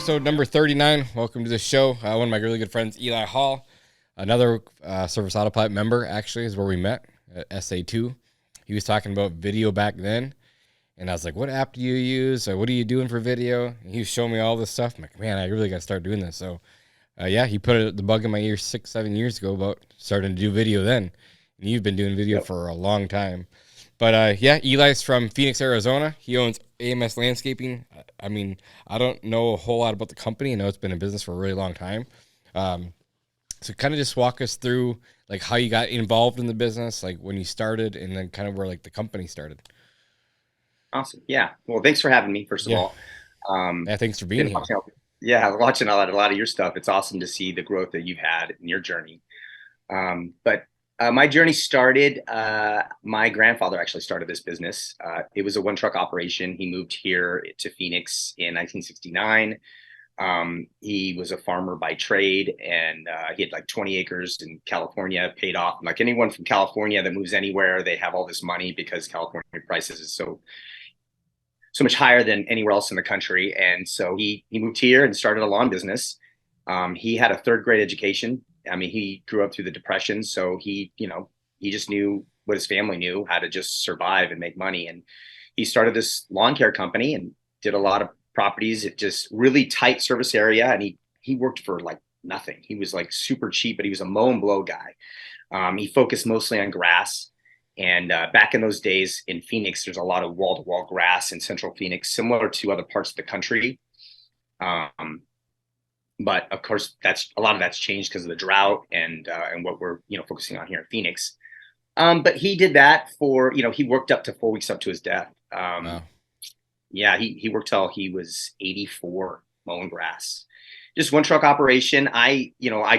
episode number 39. Welcome to the show. One of my really good friends, Eli Hall, another Service Autopilot member, actually, is where we met at SA2. He was talking about video back then, and I was like, what app do you use? What are you doing for video? And he was showing me all this stuff. I'm like, man, I really got to start doing this. So, yeah, he put the bug in my ear 6-7 years ago about starting to do video then. And you've been doing video for a long time. But, yeah, Eli's from Phoenix, Arizona. He owns AMS Landscaping. I mean, I don't know a whole lot about the company. I know it's been in business for a really long time. So kind of just walk us through, like, how you got involved in the business, like, when you started, and then kind of where, like, the company started. Awesome. Yeah. Well, thanks for having me, first of all. Yeah, thanks for being here. Watching a lot of your stuff. It's awesome to see the growth that you've had in your journey. But my journey started, my grandfather actually started this business. It was a one truck operation. He moved here to Phoenix in 1969. He was a farmer by trade, and he had like 20 acres in California, paid off. Like anyone from California that moves anywhere, they have all this money because California prices is so much higher than anywhere else in the country. And so he moved here and started a lawn business. He had a third grade education. I mean, he grew up through the Depression, so he just knew what his family knew, how to just survive and make money. And he started this lawn care company and did a lot of properties. It just really tight service area. And he worked for like nothing. He was like super cheap, but he was a mow and blow guy. He focused mostly on grass. And back in those days in Phoenix, there's a lot of wall-to-wall grass in central Phoenix, similar to other parts of the country. But of course, a lot of that's changed because of the drought and what we're focusing on here in Phoenix. But he did that for he worked up to 4 weeks up to his death. Wow. Yeah, he worked till he was 84 mowing grass. Just one truck operation. I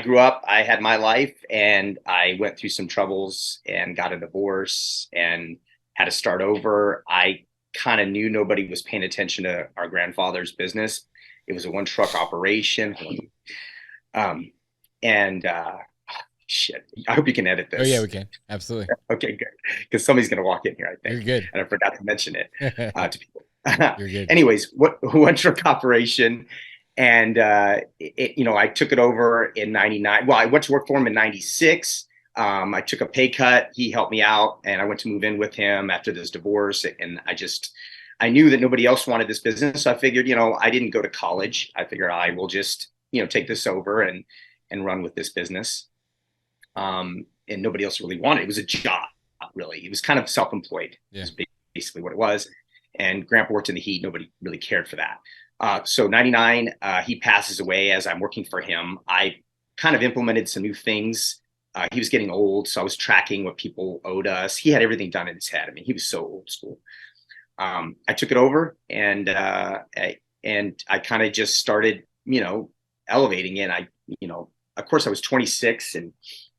grew up, I had my life, and I went through some troubles and got a divorce and had to start over. I kind of knew nobody was paying attention to our grandfather's business. It was a one truck operation. Shit, I hope you can edit this. Oh yeah, we can. Absolutely. Okay, good. Because somebody's going to walk in here, I think. You're good. And I forgot to mention it to people. You're good. Anyways, one truck operation. And, I took it over in 99. Well, I went to work for him in 96. I took a pay cut. He helped me out, and I went to move in with him after this divorce. And I knew that nobody else wanted this business. So I figured, I didn't go to college. I figured I will just, take this over and run with this business. And nobody else really wanted it. It was a job, really. It was kind of self-employed. Yeah. Is basically what it was. And Grandpa worked in the heat. Nobody really cared for that. So 99, he passes away as I'm working for him. I kind of implemented some new things. He was getting old, so I was tracking what people owed us. He had everything done in his head. I mean, he was so old school. I took it over, and I kind of just started, elevating it. Of course, I was 26, and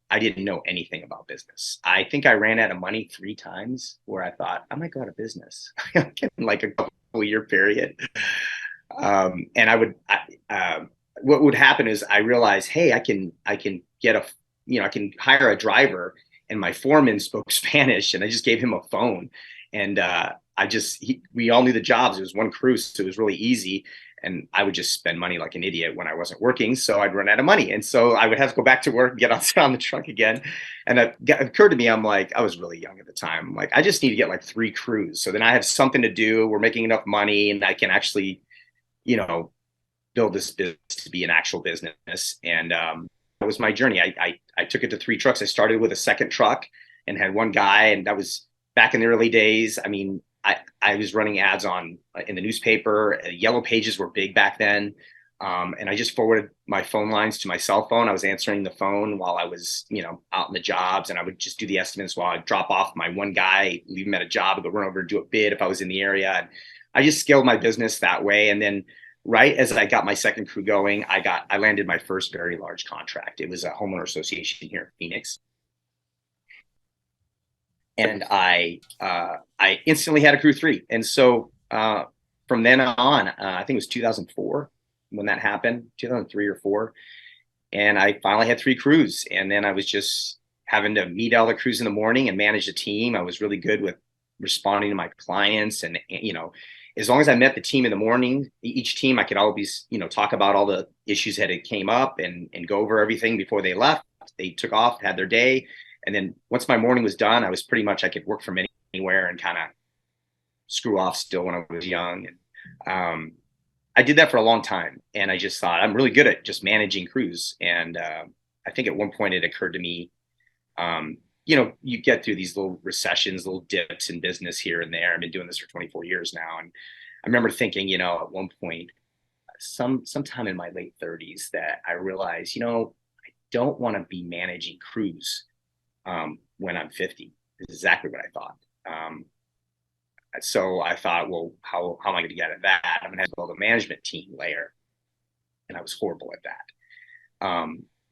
I didn't know anything about business. I think I ran out of money 3 times where I thought I might go out of business in like a couple year period. And what would happen is I realized, hey, I can get I can hire a driver, and my foreman spoke Spanish, and I just gave him a phone, and we all knew the jobs. It was one crew, so it was really easy. And I would just spend money like an idiot when I wasn't working. So I'd run out of money. And so I would have to go back to work and get on the truck again. And it occurred to me, I was really young at the time. I'm like, I just need to get like 3 crews. So then I have something to do. We're making enough money, and I can actually, build this business to be an actual business. And that was my journey. I took it to 3 trucks. I started with a second truck and had one guy. And that was back in the early days. I mean, I was running ads in the newspaper. Yellow pages were big back then. And I just forwarded my phone lines to my cell phone. I was answering the phone while I was, out in the jobs, and I would just do the estimates while I'd drop off my one guy, leave him at a job, go run over and do a bid if I was in the area. And I just scaled my business that way. And then right as I got my second crew going, I landed my first very large contract. It was a homeowner association here in Phoenix. And I instantly had a crew 3. And so from then on, I think it was 2004 when that happened, 2003 or 4. And I finally had 3 crews. And then I was just having to meet all the crews in the morning and manage a team. I was really good with responding to my clients and as long as I met the team in the morning, each team, I could always, talk about all the issues that had came up and go over everything before they left. They took off, had their day. And then once my morning was done, I was pretty much, I could work from anywhere and kind of screw off still when I was young. And I did that for a long time. And I just thought I'm really good at just managing crews. And I think at one point it occurred to me, you get through these little recessions, little dips in business here and there. I've been doing this for 24 years now. And I remember thinking, at one point, sometime in my late 30s, that I realized, I don't want to be managing crews when I'm 50. This is exactly what I thought. So I thought, well, how am I going to get at that? I'm going to have to build a management team layer. And I was horrible at that.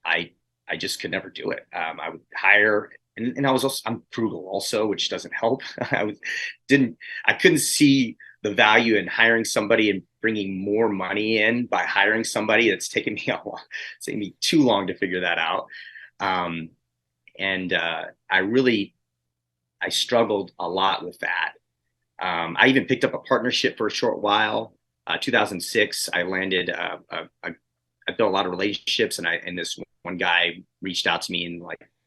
I just could never do it. I would hire, and I'm frugal also, which doesn't help. I couldn't see the value in hiring somebody and bringing more money in by hiring somebody. That's taken me too long to figure that out. I struggled a lot with that. I even picked up a partnership for a short while. 2006, I landed. I built a lot of relationships, and this one guy reached out to me and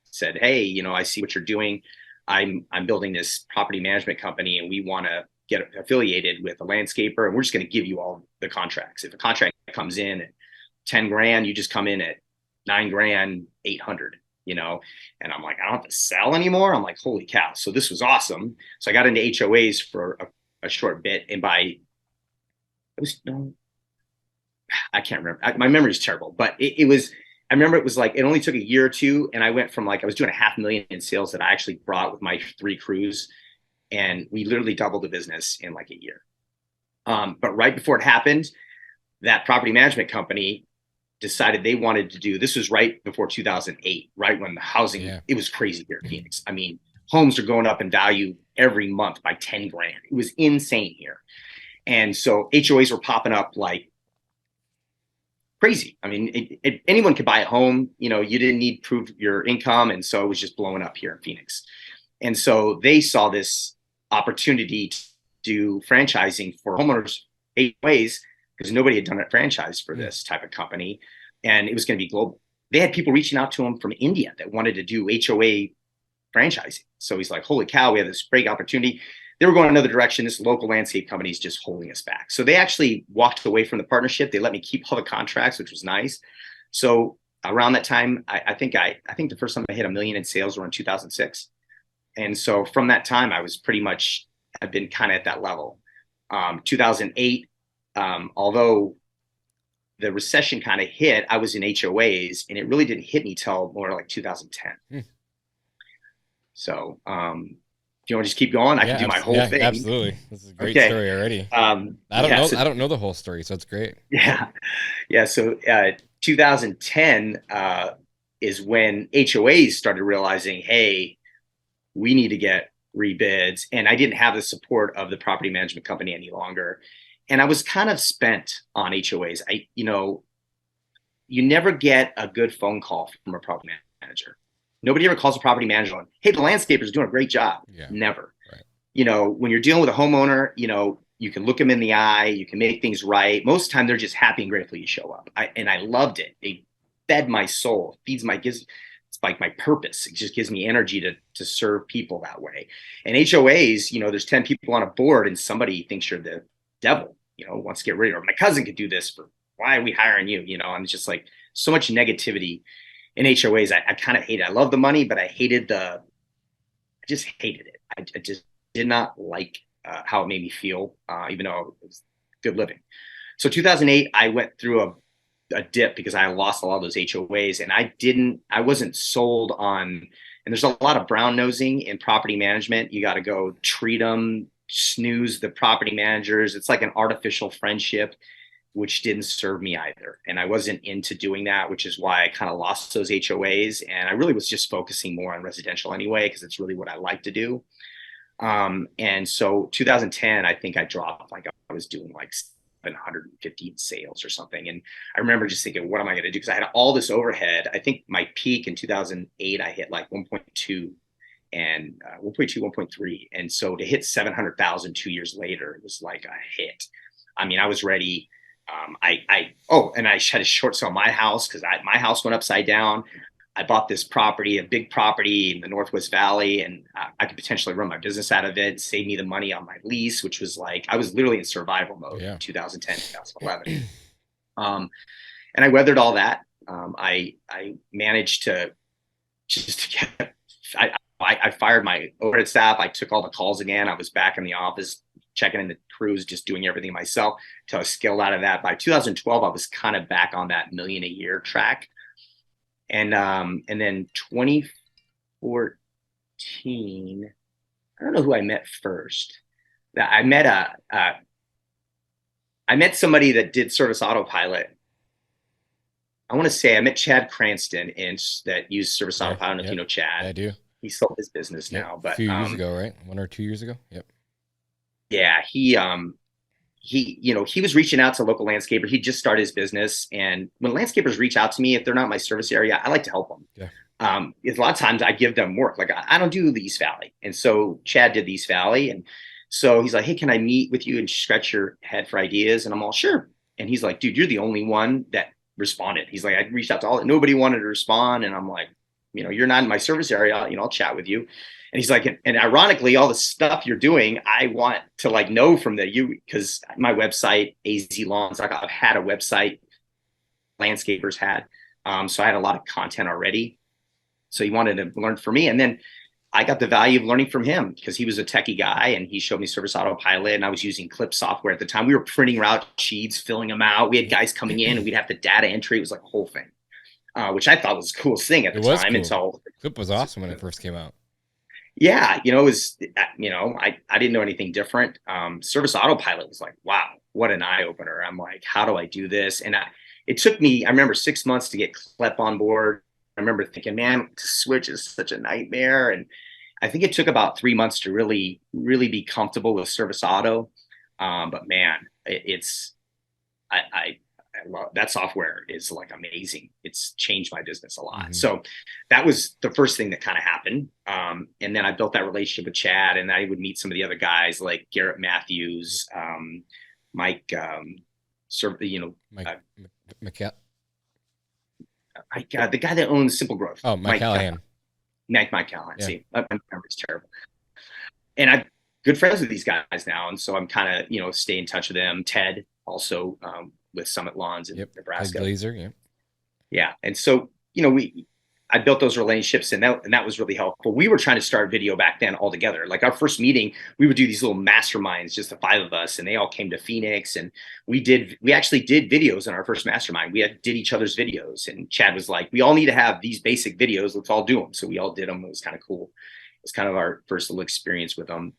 said, "Hey, I see what you're doing. I'm building this property management company, and we want to get affiliated with a landscaper, and we're just going to give you all the contracts. If a contract comes in at 10 grand, you just come in at 9 grand, 800." And I'm like, I don't have to sell anymore. I'm like, holy cow. So this was awesome. So I got into HOAs for a short bit. And I can't remember. My memory is terrible, but I remember it was it only took a year or two. And I went from I was doing $500,000 in sales that I actually brought with my 3 crews. And we literally doubled the business in a year. But right before it happened, that property management company decided they wanted to do, this was right before 2008, right when the housing, It was crazy here in Phoenix. I mean, homes are going up in value every month by 10 grand. It was insane here. And so HOAs were popping up like crazy. I mean, anyone could buy a home, you didn't need to prove your income. And so it was just blowing up here in Phoenix. And so they saw this opportunity to do franchising for homeowners HOAs, because nobody had done a franchise for this type of company, and it was going to be global. They had people reaching out to them from India that wanted to do HOA franchising. So he's like, holy cow, we have this great opportunity. They were going another direction. This local landscape company is just holding us back. So they actually walked away from the partnership. They let me keep all the contracts, which was nice. So around that time, I think the first time I hit $1 million in sales were in 2006. And so from that time, I've been kind of at that level. 2008, although the recession kind of hit, I was in HOAs, and it really didn't hit me till more like 2010. So, if you want to just keep going, I can do my whole thing. Absolutely. This is a great story already. I don't know the whole story, so it's great. Yeah. So, 2010 is when HOAs started realizing, hey, we need to get rebids, and I didn't have the support of the property management company any longer. And I was kind of spent on HOAs. You never get a good phone call from a property manager. Nobody ever calls a property manager on, hey, the landscaper's doing a great job. Yeah. Never. Right. When you're dealing with a homeowner, you can look them in the eye, you can make things right. Most of the time, they're just happy and grateful you show up. I loved it. It fed my soul, it's like my purpose. It just gives me energy to serve people that way. And HOAs, there's 10 people on a board, and somebody thinks you're the devil, wants to get rid of, or my cousin could do this why are we hiring you? And it's just so much negativity in HOAs. I kind of hate it. I love the money, but I just hated it. I just did not like how it made me feel, even though it was good living. So 2008, I went through a dip because I lost a lot of those HOAs, and I wasn't sold on, and there's a lot of brown nosing in property management. You got to go treat them, snooze the property managers. It's like an artificial friendship, which didn't serve me either. And I wasn't into doing that, which is why I kind of lost those HOAs. And I really was just focusing more on residential anyway, because it's really what I like to do. And so 2010, I think I dropped, I was doing 750 in sales or something. And I remember just thinking, what am I going to do? Because I had all this overhead. I think my peak in 2008, I hit 1.2. and 1.2, 1.3. And so to hit 700,000 2 years later, it was like a hit. I mean, I was ready. And I had to short sell my house because my house went upside down. I bought this property, a big property in the Northwest Valley, and I could potentially run my business out of it, save me the money on my lease, which was like, I was literally in survival mode in 2010, 2011. And I weathered all that. I managed to I fired my overhead staff. I took all the calls again. I was back in the office, checking in the crews, just doing everything myself until I scaled out of that. By 2012, I was kind of back on that $1 million a year track. And then 2014, I don't know who I met first. I met somebody that did Service Autopilot. I want to say I met Chad Cranston that used Service Autopilot. I don't know if you know Chad. I do. He sold his business now, but a few years ago, right? 1 or 2 years ago. Yep. Yeah, he was reaching out to local landscapers. He just started his business, and when landscapers reach out to me, if they're not my service area, I like to help them. Yeah. A lot of times I give them work. Like I don't do the East Valley, and so Chad did the East Valley, and so he's like, "Hey, can I meet with you and scratch your head for ideas?" And I'm all, "Sure." And he's like, "Dude, you're the only one that responded." He's like, "I reached out to nobody wanted to respond," and I'm like, "You're not in my service area. I'll chat with you." And he's like, and ironically, all the stuff you're doing, I want to know from because my website, AZ Lawns, I've had a website landscapers had. So I had a lot of content already. So he wanted to learn from me. And then I got the value of learning from him because he was a techie guy and he showed me Service Autopilot, and I was using Clip software at the time. We were printing route sheets, filling them out. We had guys coming in and we'd have the data entry. It was like a whole thing, which I thought was the coolest thing at the time. Cool. Until Clip was awesome when it first came out. Yeah, it was, I didn't know anything different. Service Autopilot was like, wow, what an eye opener. I'm like, how do I do this? And it took me, I remember 6 months to get Clip on board. I remember thinking, man, to switch is such a nightmare. And I think it took about 3 months to really, really be comfortable with Service Auto. But man, I love that software. Is like amazing. It's changed my business a lot. Mm-hmm. So that was the first thing that kind of happened. And then I built that relationship with Chad, and I would meet some of the other guys like Garrett Matthews, Mike, Mike McCall. The guy that owns Simple Growth. Oh, Mike Callahan. Mike Callahan. Yeah. See, my memory's terrible. And I'm good friends with these guys now, and so I'm kind of stay in touch with them. Ted also. With Summit Lawns in Nebraska. Glazer, yeah. And so, I built those relationships, and that was really helpful. We were trying to start video back then all together. Like our first meeting, we would do these little masterminds, just the 5 of us, and they all came to Phoenix, and we actually did videos in our first mastermind. We did each other's videos, and Chad was like, we all need to have these basic videos. Let's all do them. So we all did them. It was kind of cool. It was kind of our first little experience with them.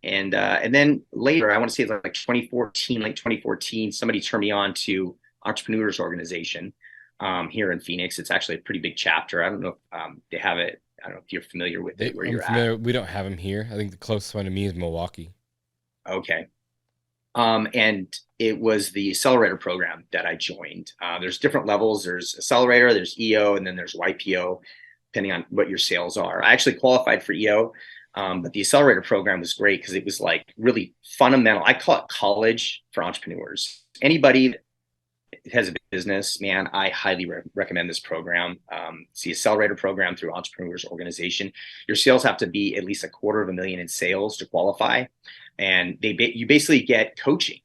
And then later, I want to say like 2014, somebody turned me on to Entrepreneurs Organization here in Phoenix. It's actually a pretty big chapter. I don't know if they have it. I don't know if you're familiar with it, you're at. We don't have them here. I think the closest one to me is Milwaukee. Okay. And it was the accelerator program that I joined. There's different levels. There's accelerator, there's EO, and then there's YPO, depending on what your sales are. I actually qualified for EO. But the accelerator program was great because it was like really fundamental. I call it college for entrepreneurs. Anybody that has a business, man, I highly recommend this program. It's the accelerator program through Entrepreneurs Organization. Your sales have to be at least $250,000 in sales to qualify. And you basically get coaching.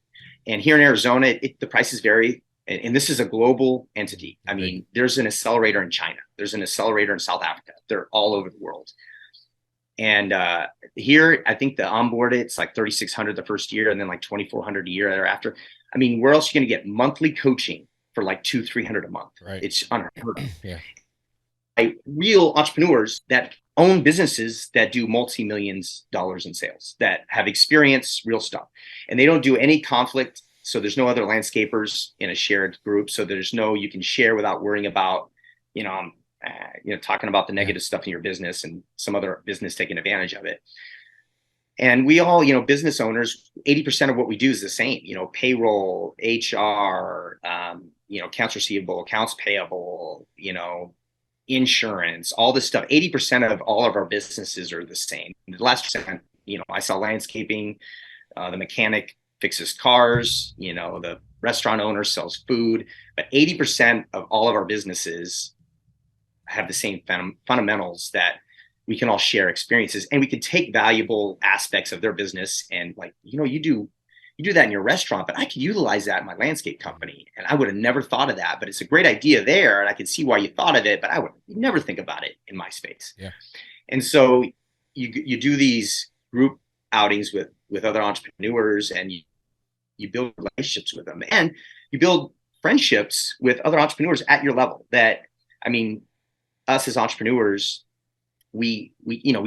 And here in Arizona, the prices vary. And this is a global entity. I mean, there's an accelerator in China. There's an accelerator in South Africa. They're all over the world. And here, I think the onboard, it's like $3,600 the first year, and then like $2,400 a year thereafter. I mean, where else are you going to get monthly coaching for like $200-$300 a month? Right. It's unheard of. Yeah. Real entrepreneurs that own businesses that do multi-millions dollars in sales, that have experience, real stuff, and they don't do any conflict. So there's no other landscapers in a shared group. So you can share without worrying about, talking about the negative stuff in your business and some other business taking advantage of it. And we all, business owners, 80% of what we do is the same, payroll, HR, accounts receivable, accounts payable, insurance, all this stuff. 80% of all of our businesses are the same. The last percent, I sell landscaping, the mechanic fixes cars, the restaurant owner sells food, but 80% of all of our businesses have the same fundamentals, that we can all share experiences, and we can take valuable aspects of their business and, like, you do that in your restaurant, but I could utilize that in my landscape company. And I would have never thought of that, but it's a great idea there. And I can see why you thought of it, but I would never think about it in my space. Yeah. And so you do these group outings with other entrepreneurs, and you build relationships with them, and you build friendships with other entrepreneurs at your level. That, I mean, us as entrepreneurs, we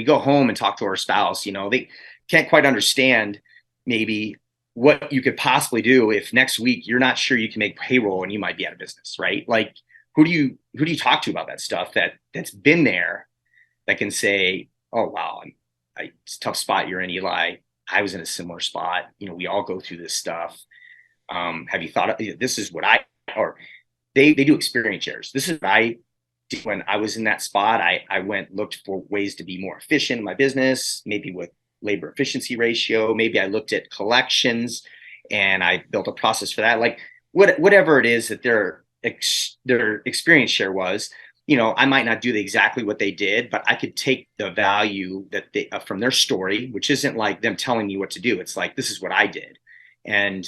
go home and talk to our spouse, they can't quite understand maybe what you could possibly do if next week you're not sure you can make payroll and you might be out of business, right? Like, who do you talk to about that stuff that's been there, that can say, oh, wow, it's a tough spot you're in, Eli. I was in a similar spot. We all go through this stuff. Have you thought of, this is what they do experience shares. This is what I did when I was in that spot. I looked for ways to be more efficient in my business, maybe with labor efficiency ratio. Maybe I looked at collections and I built a process for that. Like, whatever it is that their experience share was, I might not do exactly what they did, but I could take the value that they from their story, which isn't like them telling me what to do. It's like, this is what I did, and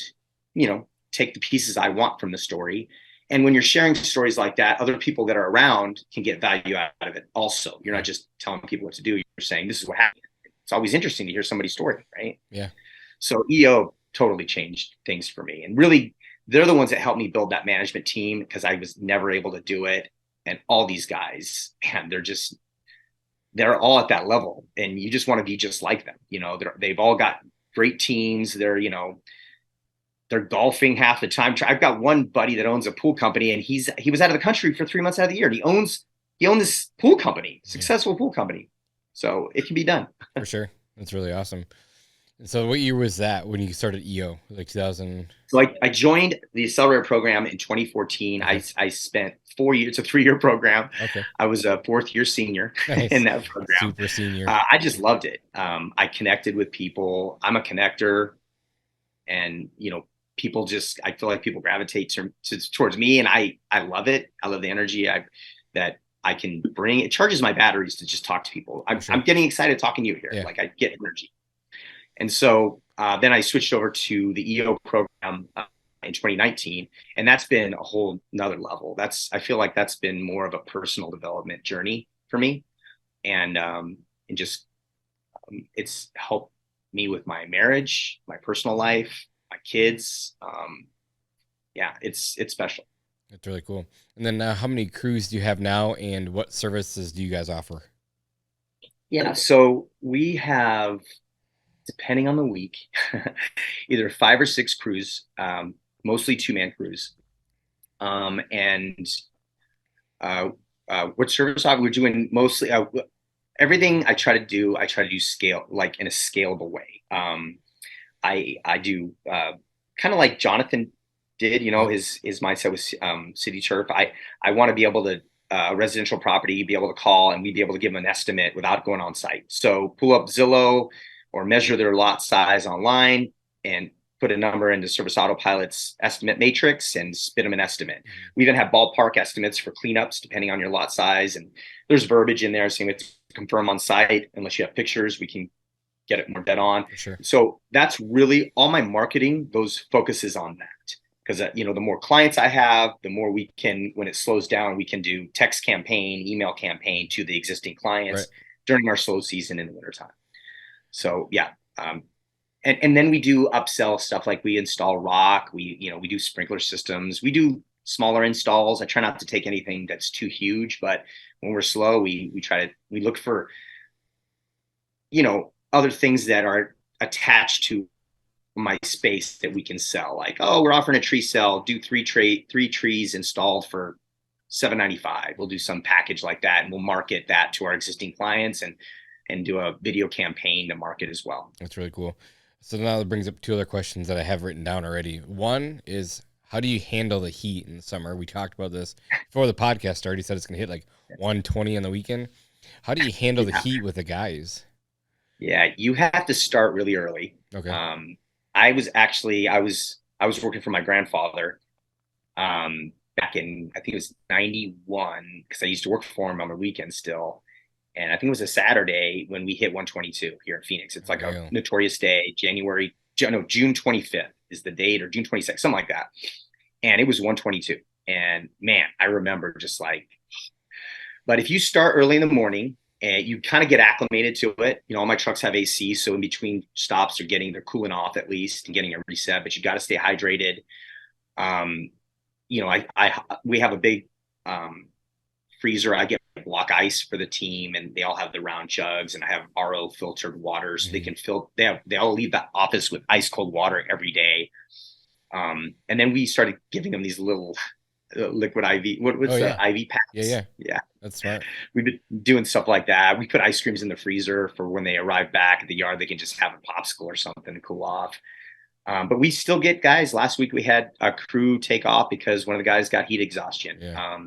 take the pieces I want from the story. And when you're sharing stories like that, other people that are around can get value out of it also. You're not just telling people what to do. You're saying, this is what happened. It's always interesting to hear somebody's story, right? Yeah. So EO totally changed things for me. And really, they're the ones that helped me build that management team, because I was never able to do it. And all these guys, man, they're all at that level. And you just want to be just like them. They've all got great teams. They're golfing half the time. I've got one buddy that owns a pool company, and he was out of the country for 3 months out of the year. He owned this pool company, successful pool company. So it can be done. For sure. That's really awesome. And so what year was that when you started EO? Like 2000? So I joined the accelerator program in 2014. Okay. I spent 4 years. It's a 3-year program. Okay. I was a 4th-year senior in that program. Super senior. I just loved it. I connected with people. I'm a connector, and people I feel like people gravitate towards me, and I love it. I love the energy that I can bring. It charges my batteries to just talk to people. I'm getting excited talking to you here. Yeah. Like, I get energy. And so then I switched over to the EO program in 2019, and that's been a whole nother level. I feel like that's been more of a personal development journey for me. And just, it's helped me with my marriage, my personal life, my kids. It's special. That's really cool. And then how many crews do you have now, and what services do you guys offer? Yeah, so we have, depending on the week, either 5 or 6 crews, mostly 2-man crews. And what service we're doing mostly, everything I try to do scale, like in a scalable way. I do kind of like Jonathan did, his mindset was City Turf. I want to be able to, residential property, be able to call, and we'd be able to give them an estimate without going on site. So pull up Zillow or measure their lot size online and put a number into Service Autopilot's estimate matrix and spit them an estimate. We even have ballpark estimates for cleanups depending on your lot size. And there's verbiage in there saying to confirm on site. Unless you have pictures, we can get it more dead on. Sure. So that's really all my marketing focuses on that. Because, the more clients I have, the more we can, when it slows down, we can do text campaign, email campaign to the existing clients during our slow season in the wintertime. So, yeah. And then we do upsell stuff, like we install rock. We do sprinkler systems. We do smaller installs. I try not to take anything that's too huge, but when we're slow, we look for, other things that are attached to my space that we can sell. Like, oh, we're offering a tree sale, do 3 trees installed for $795. We'll do some package like that, and we'll market that to our existing clients and do a video campaign to market as well. That's really cool. So now that brings up 2 other questions that I have written down already. One is, how do you handle the heat in the summer? We talked about this before the podcast started. You said it's going to hit like 120 on the weekend. How do you handle the heat with the guys? Yeah, you have to start really early. Okay. I was working for my grandfather back in, I think it was 91, because I used to work for him on the weekend still. And I think it was a Saturday when we hit 122 here in Phoenix. It's like a notorious day, June 25th is the date, or June 22nd, something like that. And it was 122. And man, I remember just like, but if you start early in the morning and you kind of get acclimated to it, all my trucks have AC. So in between stops, they're cooling off at least and getting a reset, but you got to stay hydrated. We have a big freezer. I get block ice for the team, and they all have the round jugs, and I have RO filtered water, so they can they all leave the office with ice cold water every day. And then we started giving them these little liquid IV. What's IV packs? Yeah. That's smart. We've been doing stuff like that. We put ice creams in the freezer for when they arrive back at the yard, they can just have a popsicle or something to cool off. But we still get guys. Last week we had a crew take off because one of the guys got heat exhaustion. Yeah.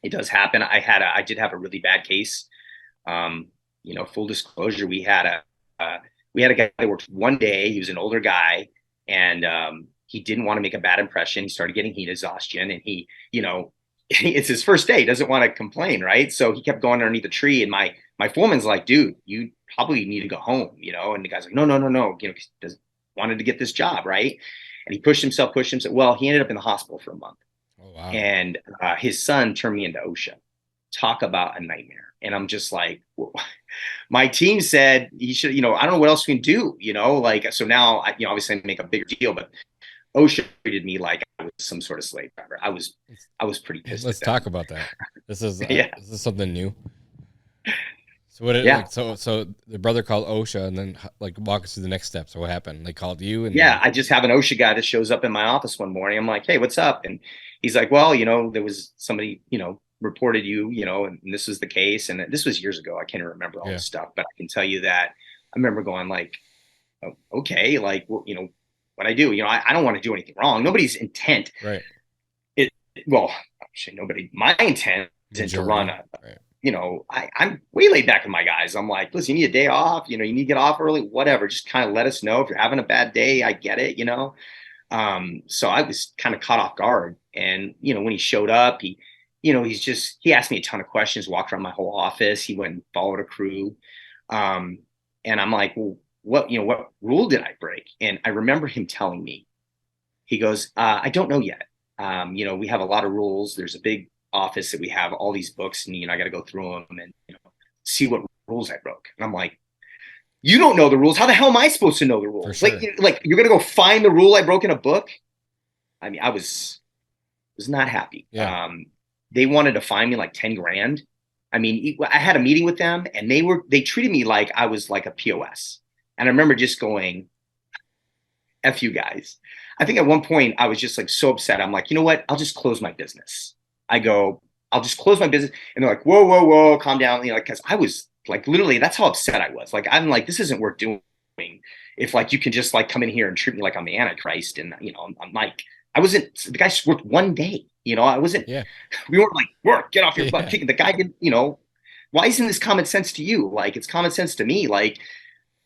It does happen. I did have a really bad case. Full disclosure, we had a guy that worked one day. He was an older guy, and he didn't want to make a bad impression. He started getting heat exhaustion, and he, it's his first day. He doesn't want to complain, right? So he kept going underneath the tree, and my foreman's like, dude, you probably need to go home, And the guy's like, no, he wanted to get this job, right? And he pushed himself. Well, he ended up in the hospital for a month. Oh, wow. And his son turned me into OSHA. Talk about a nightmare. And I'm just like, well, my team said he should, I don't know what else we can do, so now obviously I make a bigger deal, but OSHA treated me like I was some sort of slave driver. I was pretty pissed. Let's talk about that. This is this is something new. So what? So the brother called OSHA, and then walk us through the next steps. So what happened? They called you, and I just have an OSHA guy that shows up in my office one morning. I'm like, hey, what's up? And he's like, well, there was somebody, reported you, and this was the case. And this was years ago. I can't even remember all this stuff, but I can tell you that I remember going like, oh, okay, what I do, I don't want to do anything wrong. Nobody's intent. Right. My intent is to run I'm way laid back with my guys. I'm like, listen, you need a day off, you need to get off early, whatever. Just kind of let us know if you're having a bad day. I get it, So I was kind of caught off guard. And, when he showed up, he asked me a ton of questions, walked around my whole office. He went and followed a crew. And I'm like, well, what rule did I break? And I remember him telling me, he goes, I don't know yet. We have a lot of rules. There's a big office that we have all these books, and I got to go through them and see what rules I broke. And I'm like, you don't know the rules. How the hell am I supposed to know the rules? Sure. You're gonna go find the rule I broke in a book. I mean, I was not happy. Yeah. They wanted to fine me like 10 grand. I mean, I had a meeting with them, and they treated me like I was like a POS. And I remember just going, F you guys. I think at one point I was just like so upset. I'm like, you know what? I'll just close my business. I'll just close my business. And they're like, whoa, calm down. Cause I was like, literally, that's how upset I was. Like, I'm like, this isn't worth doing. If you can just come in here and treat me like I'm the Antichrist. And, I'm like, the guy worked one day, I wasn't, we weren't like, work, get off your butt. The guy didn't, why isn't this common sense to you? It's common sense to me.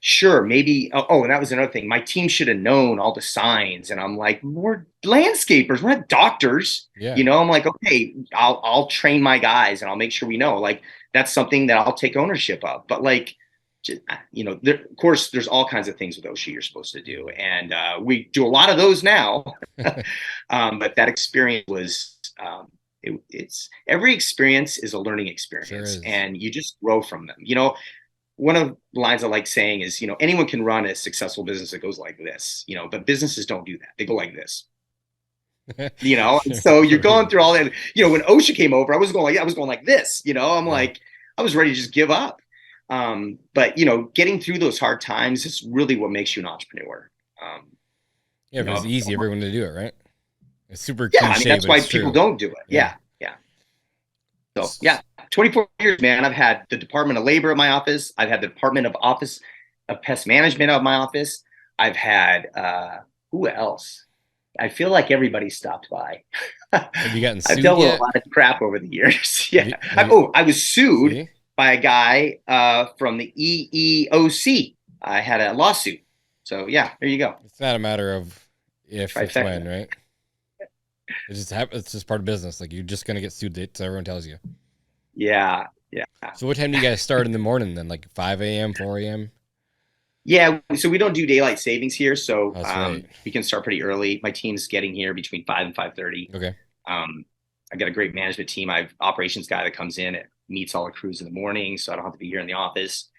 Sure, maybe. Oh, and that was another thing. My team should have known all the signs. And I'm like, we're landscapers. We're not doctors. Yeah. I'm like, okay, I'll train my guys and I'll make sure we know. That's something that I'll take ownership of. But of course, there's all kinds of things with OSHA you're supposed to do. And we do a lot of those now. But that experience was, it's every experience is a learning experience. Sure, and you just grow from them. One of the lines I like saying is, anyone can run a successful business that goes like this, but businesses don't do that. They go like this, and so you're going through all that, when OSHA came over, I was going like this, I'm like, I was ready to just give up. But getting through those hard times is really what makes you an entrepreneur. If it's easy, everyone to do it, right? It's super cliche. I mean, that's why people don't do it. Yeah. So 24 years, man. I've had the Department of Labor at my office. I've had the Department of Pest Management of my office. I've had who else? I feel like everybody stopped by. Have you gotten I've sued dealt with a yet? lot of crap over the years. Have Yeah. you, have you, I was sued see? by a guy from the EEOC. I had a lawsuit. So yeah, there you go. It's not a matter of if, it's when, Trifecta. right? It's just part of business. Like you're just gonna get sued. So everyone tells you. Yeah. Yeah. So what time do you guys start in the morning then? Like 5 a.m., 4 a.m.? Yeah. So we don't do daylight savings here. So That's right. we can start pretty early. My team's getting here between 5 and 5:30. Okay. I got a great management team. I have operations guy that comes in and meets all the crews in the morning, so I don't have to be here in the office.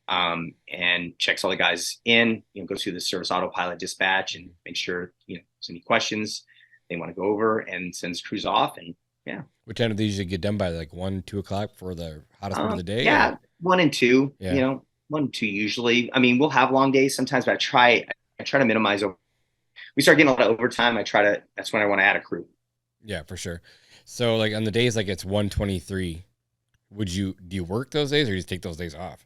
And checks all the guys in, goes through the service autopilot dispatch and make sure, there's any questions they want to go over, and sends crews off. And yeah. What time do they usually get done by? Like 1, 2 o'clock for the hottest part of the day? Yeah, Or? 1 and 2, Yeah. 1 and 2 usually. I mean, we'll have long days sometimes, but I try to minimize over. We start getting a lot of overtime. That's when I want to add a crew. Yeah, for sure. So like on the days like it's 123, do you work those days or you just take those days off?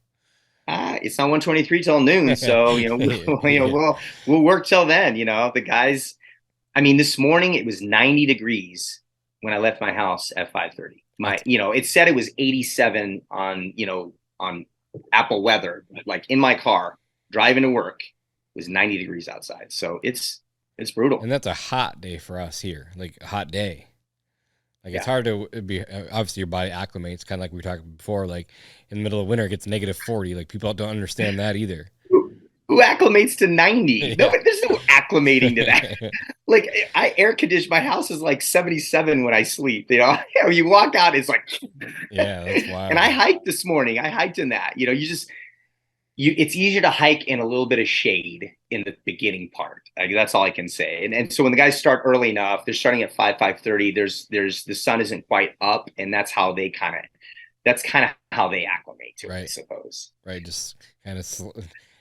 It's not 123 till noon, so we'll work till then. The guys. I mean, this morning it was 90 degrees when I left my house at 5:30. It said it was 87 on Apple weather. Like in my car driving to work, it was 90 degrees outside. So it's brutal. And that's a hot day for us here, like a hot day. Like it's hard to be, obviously your body acclimates, kind of like we were talking before, like in the middle of winter, it gets -40. Like people don't understand that either. Who acclimates to 90? Yeah. There's no acclimating to that. Like I air condition, my house is like 77 when I sleep. You walk out, it's like, yeah, that's wild. And I hiked this morning. I hiked in that. It's easier to hike in a little bit of shade in the beginning part. Like, that's all I can say. And so when the guys start early enough, they're starting at 5:30. There's the sun isn't quite up, and that's how they how they acclimate to it, I suppose. Right, just kind of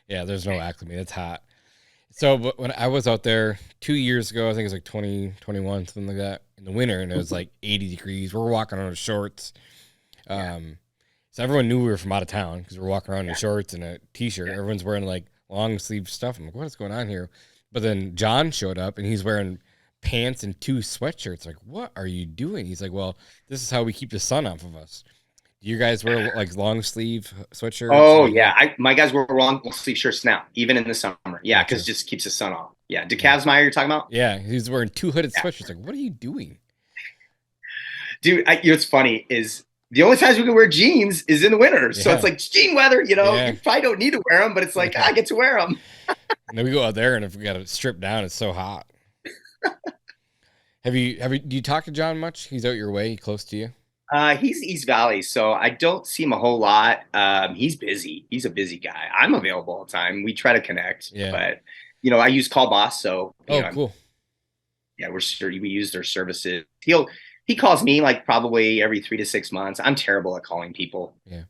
there's no acclimate. It's hot. So but when I was out there 2 years ago, I think it was like 2021, something like that, in the winter, and it was like 80 degrees. We're walking around in shorts. So everyone knew we were from out of town because we're walking around in shorts and a t-shirt. Everyone's wearing like long sleeve stuff. I'm like, what is going on here? But then John showed up and he's wearing pants and 2 sweatshirts. Like, what are you doing? He's like, well, this is how we keep the sun off of us. Do you guys wear like long sleeve sweatshirts? Oh yeah, my guys wear long sleeve shirts now, even in the summer. Yeah, because it just keeps the sun off. Yeah, DeKalb's you're talking about? Yeah, he's wearing 2 hooded sweatshirts. Like, what are you doing, dude? What's funny is the only times we can wear jeans is in the winter. So it's like jean weather. You probably don't need to wear them, but it's like I get to wear them. And then we go out there, and if we got to strip down, it's so hot. Do you talk to John much? He's out your way, close to you. He's East Valley, so I don't see him a whole lot. He's busy. He's a busy guy. I'm available all the time. We try to connect, but I use Call Boss, so cool. Yeah, we use their services. He calls me like probably every 3 to 6 months. I'm terrible at calling people. Yeah.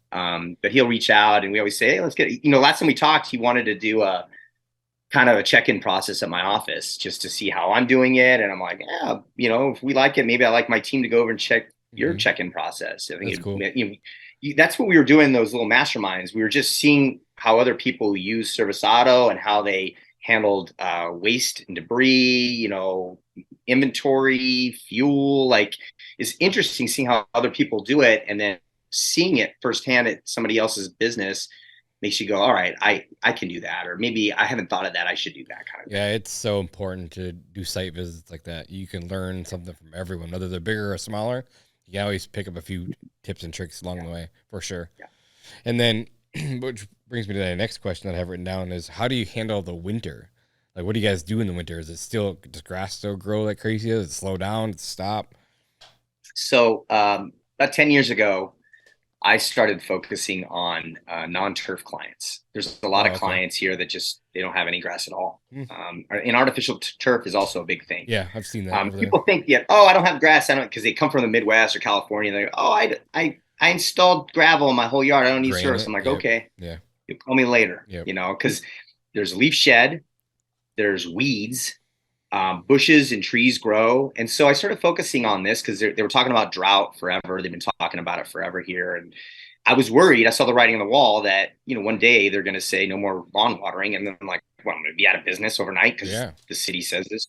But he'll reach out, and we always say, hey, let's get. Last time we talked, he wanted to do a kind of a check-in process at my office just to see how I'm doing it, and I'm like, yeah, if we like it, maybe I like my team to go over and check your check-in process. I think that's cool. That's what we were doing in those little masterminds. We were just seeing how other people use Service Auto and how they handled waste and debris, inventory, fuel. Like, it's interesting seeing how other people do it, and then seeing it firsthand at somebody else's business makes you go, all right, I can do that. Or maybe I haven't thought of that. I should do that kind of thing. Yeah, it's so important to do site visits like that. You can learn something from everyone, whether they're bigger or smaller. You can always pick up a few tips and tricks along the way, for sure. Yeah. And then, which brings me to the next question that I have written down is, how do you handle the winter? Like, what do you guys do in the winter? Does grass still grow like crazy? Does it slow down? Does it stop? So about 10 years ago, I started focusing on non-turf clients. There's a lot of clients here that they don't have any grass at all. And artificial turf is also a big thing. Yeah, I've seen that. People think, I don't have grass. Because they come from the Midwest or California. They're like, I installed gravel in my whole yard. I don't need service. I'm like, okay, yeah, you call me later. Because there's leaf shed, there's weeds, bushes and trees grow. And so I started focusing on this because they were talking about drought forever. They've been talking about it forever here. And I was worried. I saw the writing on the wall that, one day they're going to say no more lawn watering. And then I'm like, well, I'm going to be out of business overnight because the city says this.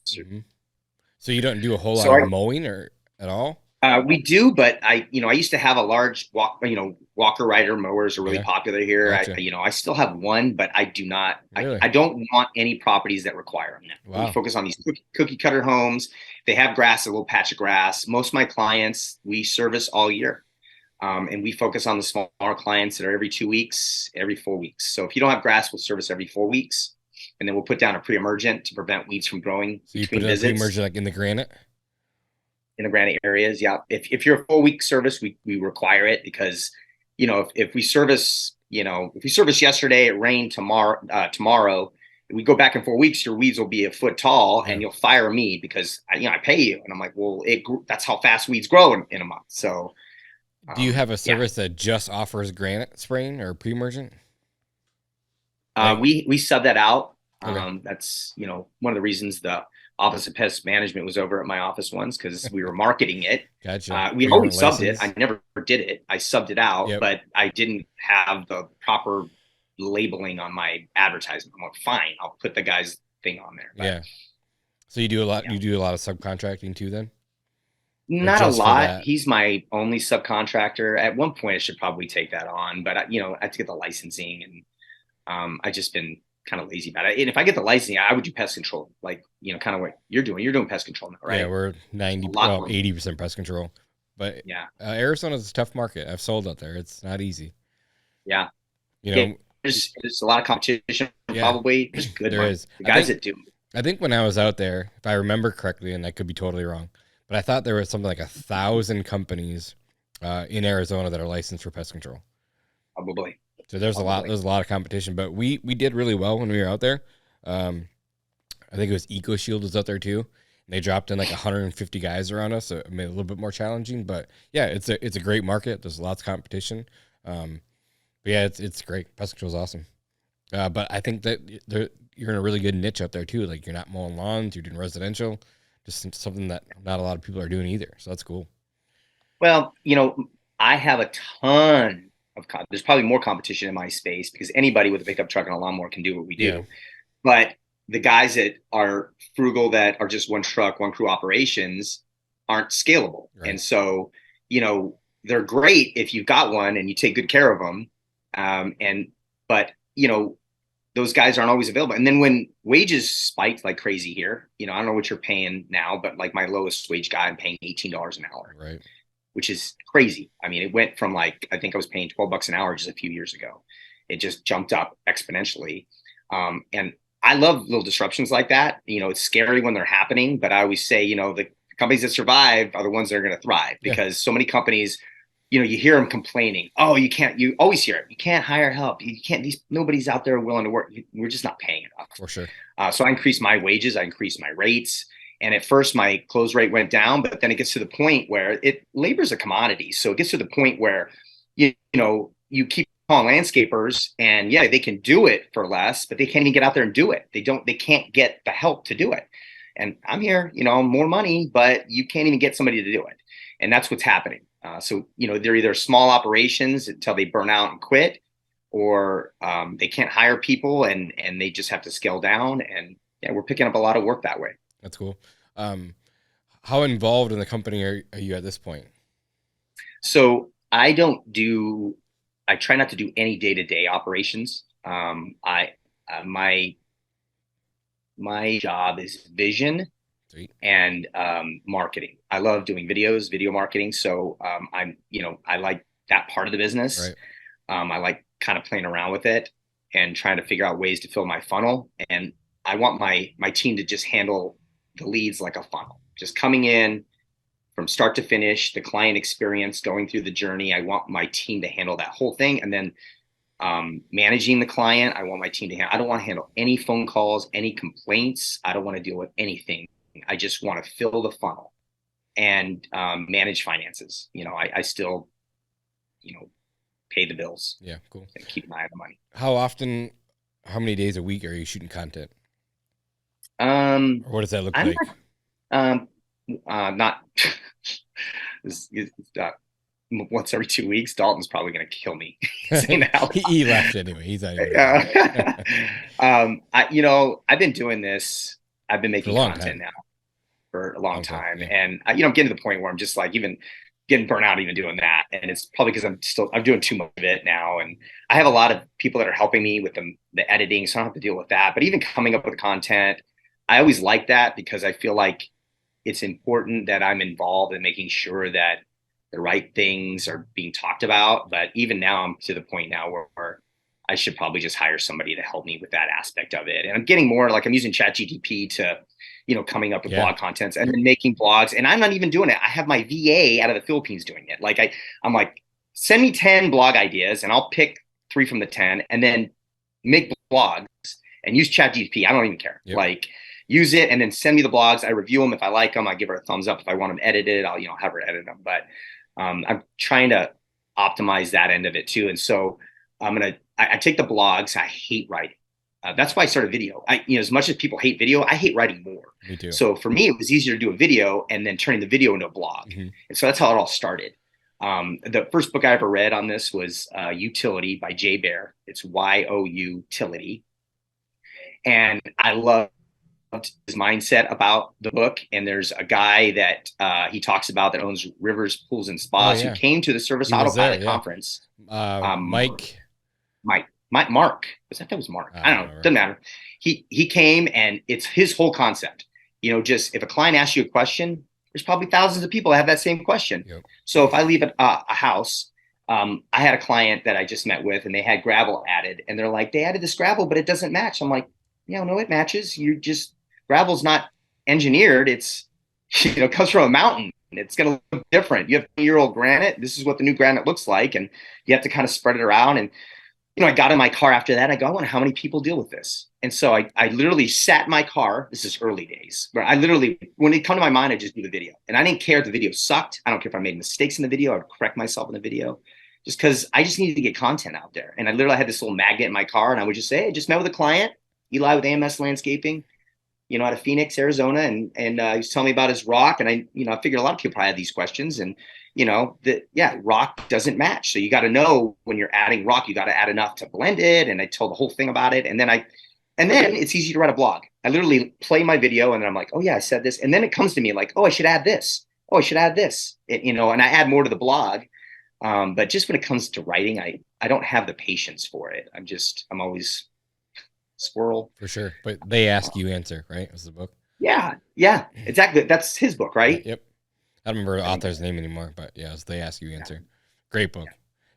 So you don't do a whole So lot of mowing or at all? we do, but I used to have a large walker rider mowers are really Yeah, popular here. gotcha. I still have one, but I do not, Really? I don't want any properties that require them now. We Wow. focus on these cookie cutter homes. They have grass, a little patch of grass. Most of my clients, we service all year. And we focus on the smaller clients that are every 2 weeks, every 4 weeks. So if you don't have grass, we'll service every 4 weeks. And then we'll put down a pre-emergent to prevent weeds from growing So you between put it visits. pre-emergent like in the granite? In the granite areas, yeah. If you're a 4 week service, we require it because, if we service yesterday, it rained tomorrow, we go back in 4 weeks, your weeds will be a foot tall, and you'll fire me because I pay you. And I'm like, well, that's how fast weeds grow in a month. So, do you have a service that just offers granite spraying or pre-emergent? We sub that out. Okay. That's one of the reasons the Office of Pest Management was over at my office once, because we were marketing it. Gotcha. We always subbed it. I never did it. I subbed it out, but I didn't have the proper labeling on my advertisement. I'm like, fine, I'll put the guy's thing on there. But, so you do a lot. Yeah. You do a lot of subcontracting too, then? Not a lot. He's my only subcontractor. At one point, I should probably take that on, but I have to get the licensing, and I just been kind of lazy about it. And if I get the licensing, I would do pest control, like, kind of what you're doing. You're doing pest control now, right? Yeah, we're 80% pest control. But Arizona's a tough market. I've sold out there. It's not easy. Yeah. There's a lot of competition, probably. There's good there is. The guys that do. I think when I was out there, if I remember correctly, and I could be totally wrong, but I thought there was something like 1,000 companies in Arizona that are licensed for pest control. Probably. So there's a lot of competition, but we did really well when we were out there. I think it was EcoShield was out there too. And they dropped in like 150 guys around us, so it made it a little bit more challenging. But yeah, it's a great market. There's lots of competition. But yeah, it's great. Pest control is awesome. But I think that you're in a really good niche out there too. Like, you're not mowing lawns, you're doing residential, just something that not a lot of people are doing either. So that's cool. Well, I have a ton there's probably more competition in my space because anybody with a pickup truck and a lawnmower can do what we do. Yeah. But the guys that are frugal, that are just one truck, one crew operations, aren't scalable. Right. And so, they're great if you've got one and you take good care of them. But those guys aren't always available. And then when wages spiked like crazy here, I don't know what you're paying now, but like my lowest wage guy, I'm paying $18 an hour. Right. Which is crazy. I mean, it went from I think I was paying $12 an hour just a few years ago. It just jumped up exponentially. And I love little disruptions like that. It's scary when they're happening, but I always say, the companies that survive are the ones that are going to thrive, because so many companies, you hear them complaining. Oh, you always hear it. You can't hire help. You can't, nobody's out there willing to work. We're just not paying enough. For sure. So I increased my wages. I increased my rates. And at first my close rate went down, but then it gets to the point where labor is a commodity. So it gets to the point where, you keep calling landscapers, and they can do it for less, but they can't even get out there and do it. They can't get the help to do it. And I'm here, more money, but you can't even get somebody to do it. And that's what's happening. So they're either small operations until they burn out and quit, or they can't hire people and they just have to scale down. And we're picking up a lot of work that way. That's cool. How involved in the company are you at this point? So I try not to do any day-to-day operations. My job is vision. Sweet. And marketing. I love doing video marketing. So I like that part of the business. Right. I like kind of playing around with it and trying to figure out ways to fill my funnel. And I want my team to just handle the leads like a funnel, just coming in from start to finish, the client experience, going through the journey. I want my team to handle that whole thing. And then managing the client, I want my team to handle. I don't want to handle any phone calls, any complaints. I don't want to deal with anything. I just want to fill the funnel and manage finances. I still, pay the bills. Yeah, cool. And keep an eye on the money. How many days a week are you shooting content? Or what does that look like? Not once every 2 weeks. Dalton's probably going to kill me. He left anyway. He's not even I've been doing this. I've been making content now for a long Okay, time. yeah. And I'm getting to the point where I'm just like even getting burnt out even doing that. And it's probably because I'm doing too much of it now. And I have a lot of people that are helping me with the editing, so I don't have to deal with that. But even coming up with content, I always like that because I feel like it's important that I'm involved in making sure that the right things are being talked about. But even now I'm to the point now where I should probably just hire somebody to help me with that aspect of it. And I'm getting more like I'm using ChatGPT to, coming up with blog contents and then making blogs. And I'm not even doing it. I have my VA out of the Philippines doing it. Like I'm like, send me 10 blog ideas and I'll pick 3 from the 10 and then make blogs and use ChatGPT. I don't even care. Yep. Like use it and then send me the blogs. I review them. If I like them, I give her a thumbs up. If I want them edited, I'll, have her edit them. But I'm trying to optimize that end of it too. And so I take the blogs. I hate writing. That's why I started video. As much as people hate video, I hate writing more. Me too. So for me, it was easier to do a video and then turning the video into a blog. Mm-hmm. And so that's how it all started. The first book I ever read on this was Utility by Jay Baer. It's Y-O-U-Tility. And I loved his mindset about the book. And there's a guy that he talks about that owns rivers, pools, and spas who came to the Service Autopilot conference. Mark. That was Mark. I don't know. Doesn't matter. He came and it's his whole concept. Just if a client asks you a question, there's probably thousands of people that have that same question. Yep. So if I leave a house, I had a client that I just met with and they had gravel added and they're like, they added this gravel, but it doesn't match. I'm like, no, it matches. Gravel's not engineered. It's, comes from a mountain. It's going to look different. You have 20-year-old granite. This is what the new granite looks like. And you have to kind of spread it around. And, I got in my car after that. I go, I wonder how many people deal with this. And so I literally sat in my car. This is early days, where I literally, when it come to my mind, I just do the video. And I didn't care if the video sucked. I don't care if I made mistakes in the video. I would correct myself in the video just because I just needed to get content out there. And I literally had this little magnet in my car and I would just say, hey, I just met with a client, Eli with AMS Landscaping, out of Phoenix, Arizona. And he was telling me about his rock. And I figured a lot of people probably had these questions and, rock doesn't match. So you got to know when you're adding rock, you got to add enough to blend it. And I told the whole thing about it. And then it's easy to write a blog. I literally play my video and then I'm like, oh yeah, I said this. And then it comes to me like, oh, I should add this. Oh, I should add this, and I add more to the blog. But just when it comes to writing, I don't have the patience for it. I'm always squirrel. For sure. But they ask you answer, right? Was the book? Yeah, exactly. That's his book, right? Yep. I don't remember the author's name anymore, but yeah, it's They Ask You Answer. Great book.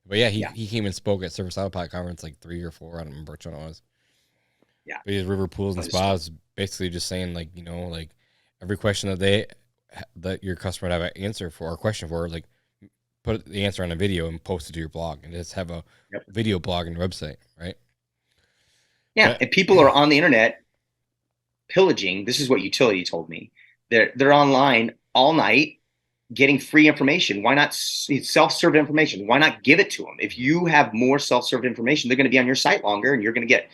But yeah, he came and spoke at Service Autopilot Conference like 3 or 4. I don't remember which one it was. Yeah. But his river pools and spas basically just saying like, like every question that your customer would have an answer for or question for, like put the answer on a video and post it to your blog and just have a video blog on your website, right? Yeah. And people are on the internet pillaging. This is what Utility told me. They're online all night getting free information. Why not self-serve information? Why not give it to them? If you have more self-serve information, they're going to be on your site longer and you're going to get,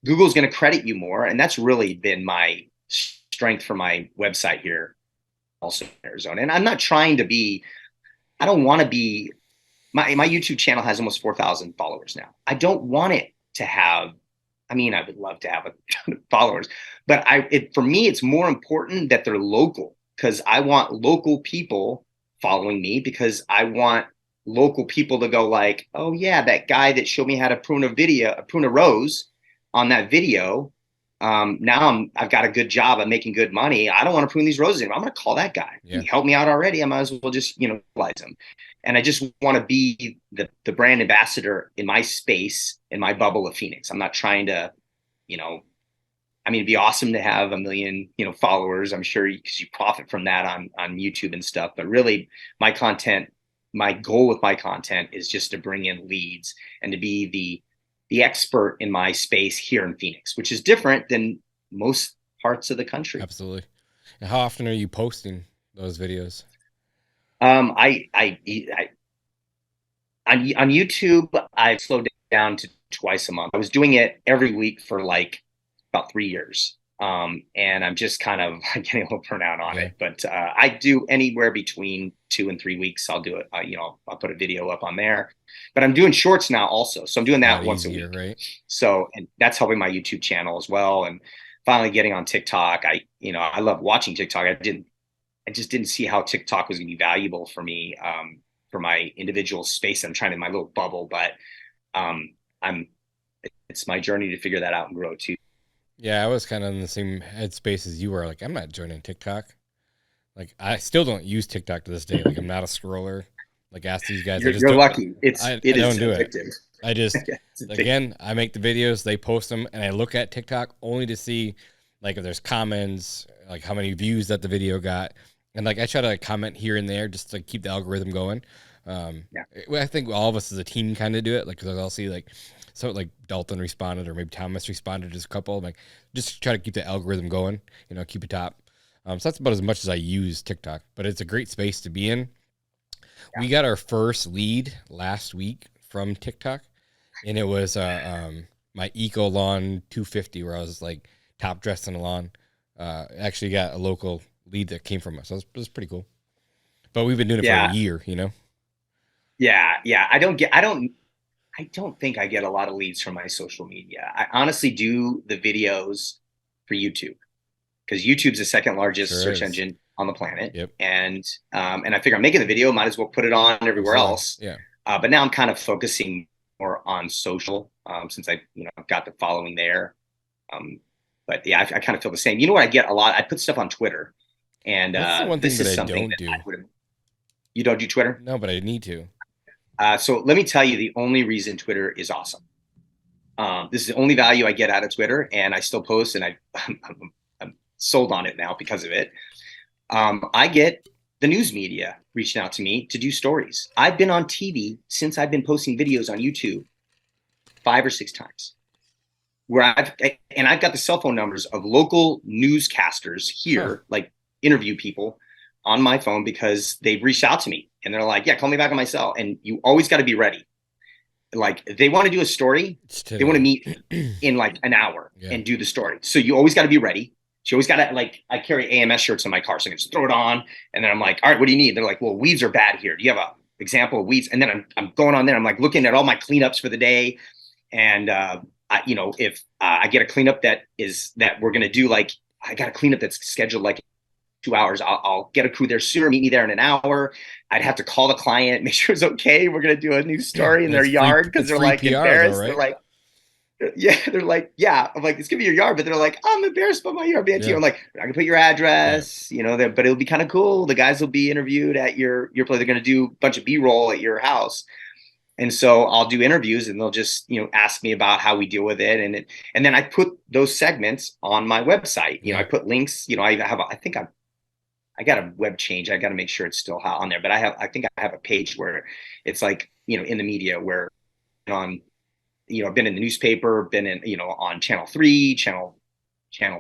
Google's going to credit you more. And that's really been my strength for my website here also in Arizona. And I'm not trying to be, I don't want to be, my YouTube channel has almost 4,000 followers now. I don't want it to have, I would love to have a ton of followers, but for me, it's more important that they're local. Because I want local people following me because I want local people to go like, oh yeah, that guy that showed me how to prune a rose on that video. Now I've got a good job. I'm making good money. I don't want to prune these roses anymore. I'm going to call that guy. Yeah. He helped me out already. I might as well just, utilize him. And I just want to be the brand ambassador in my space, in my bubble of Phoenix. I'm not trying to, it'd be awesome to have 1 million, followers. I'm sure because you profit from that on YouTube and stuff. But really, my goal with my content is just to bring in leads and to be the expert in my space here in Phoenix, which is different than most parts of the country. Absolutely. And how often are you posting those videos? On YouTube, I've slowed down to twice a month. I was doing it every week for like about 3 years. And I'm just kind of getting a little burnout on it, but I do anywhere between 2 and 3 weeks. I'll do it. I'll put a video up on there, but I'm doing shorts now also. So I'm doing that once a week. Right. So, and that's helping my YouTube channel as well. And finally getting on TikTok. I love watching TikTok. I didn't just didn't see how TikTok was going to be valuable for me, for my individual space. I'm trying in my little bubble, but it's my journey to figure that out and grow too. Yeah, I was kind of in the same headspace as you were. Like, I'm not joining TikTok. Like, I still don't use TikTok to this day. Like, I'm not a scroller. Like, ask these guys. You're lucky. It I is don't do addictive. it. I just, again, I make the videos, they post them, and I look at TikTok only to see, like, if there's comments, like how many views that the video got. And, like, I try to like, comment here and there just to keep the algorithm going. I think all of us as a team kind of do it. Like, because I'll see, like, so like Dalton responded or maybe Thomas responded to a couple. Like, just try to keep the algorithm going, keep it top. So that's about as much as I use TikTok, but it's a great space to be in. Yeah. We got our first lead last week from TikTok, and it was my Eco Lawn 250, where I was like top dressed in the lawn. Actually got a local lead that came from us. So it was pretty cool. But we've been doing it for a year, Yeah. I don't think I get a lot of leads from my social media. I honestly do the videos for YouTube, because YouTube's the second largest search engine on the planet. Yep. And I figure I'm making the video, might as well put it on everywhere else. Yeah. But now I'm kind of focusing more on social, since I've got the following there. But yeah, I kind of feel the same. You know what I get a lot? I put stuff on Twitter, and that's the one thing that I don't do. You don't do Twitter? No, but I need to. So let me tell you, the only reason Twitter is awesome. This is the only value I get out of Twitter, and I still post, and I'm sold on it now because of it. I get the news media reaching out to me to do stories. I've been on TV since I've been posting videos on YouTube 5 or 6 times, where I've got the cell phone numbers of local newscasters here, like interview people on my phone, because they've reached out to me and they're like, yeah, call me back on my cell. And you always got to be ready. Like, they want to do a story. They want to meet in like an hour and do the story. So you always got to be ready. So you always got to, like, I carry AMS shirts in my car, so I can just throw it on. And then I'm like, all right, what do you need? They're like, well, weeds are bad here. Do you have an example of weeds? And then I'm going on there. I'm like looking at all my cleanups for the day. And, if I get a cleanup that we're going to do, like, I got a cleanup that's scheduled like 2 hours, I'll get a crew there sooner, meet me there in an hour. I'd have to call the client, make sure it's okay. We're going to do a new story in their yard, because they're like embarrassed. Though, right? They're like, yeah. I'm like, it's gonna be your yard, but they're like, I'm embarrassed by my yard being I'm like, I can put your address, but it'll be kind of cool. The guys will be interviewed at your place. They're gonna do a bunch of B-roll at your house. And so I'll do interviews, and they'll just, ask me about how we deal with it. And then I put those segments on my website. I put links, I got a web change. I got to make sure it's still hot on there, but I think I have a page where it's like, in the media, where on, I've been in the newspaper, been in, on channel 3, channel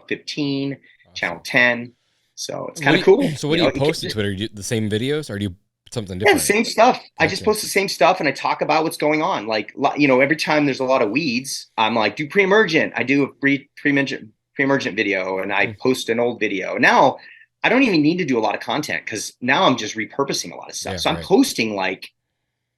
15, awesome. Channel 10. So it's kind of cool. So what do you post to Twitter? Do you the same videos, or do you something different? Yeah, same stuff. Gotcha. I just post the same stuff, and I talk about what's going on. Like, every time there's a lot of weeds, I'm like, do pre-emergent. I do a pre-emergent video, and I post an old video. Now, I don't even need to do a lot of content, because now I'm just repurposing a lot of stuff. So I'm posting like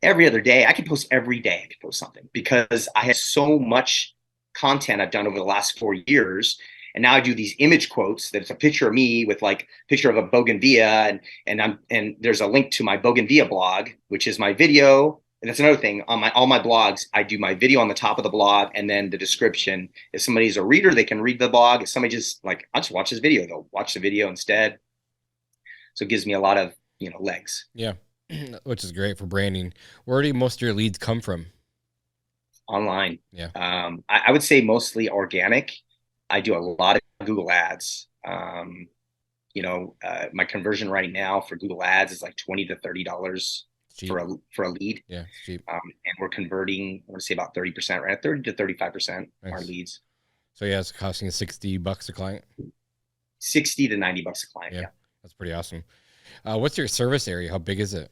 every other day. I can post every day. I can post something, because I have so much content I've done over the last 4 years. And now I do these image quotes that's a picture of me with like picture of a bougainvillea. And there's a link to my bougainvillea blog, which is my video. And that's another thing on all my blogs. I do my video on the top of the blog, and then the description. If somebody's a reader, they can read the blog. If somebody just like, I'll just watch this video, they'll watch the video instead. So it gives me a lot of, legs. Yeah. Which is great for branding. Where do most of your leads come from? Online. Yeah. I would say mostly organic. I do a lot of Google ads. My conversion right now for Google ads is like $20 to $30 for a lead. Yeah, cheap. And we're converting, I want to say about 30%, right? 30 to 35% our leads. So yeah, it's costing $60 a client. 60 to $90 a client. Yeah. That's pretty awesome. What's your service area? How big is it?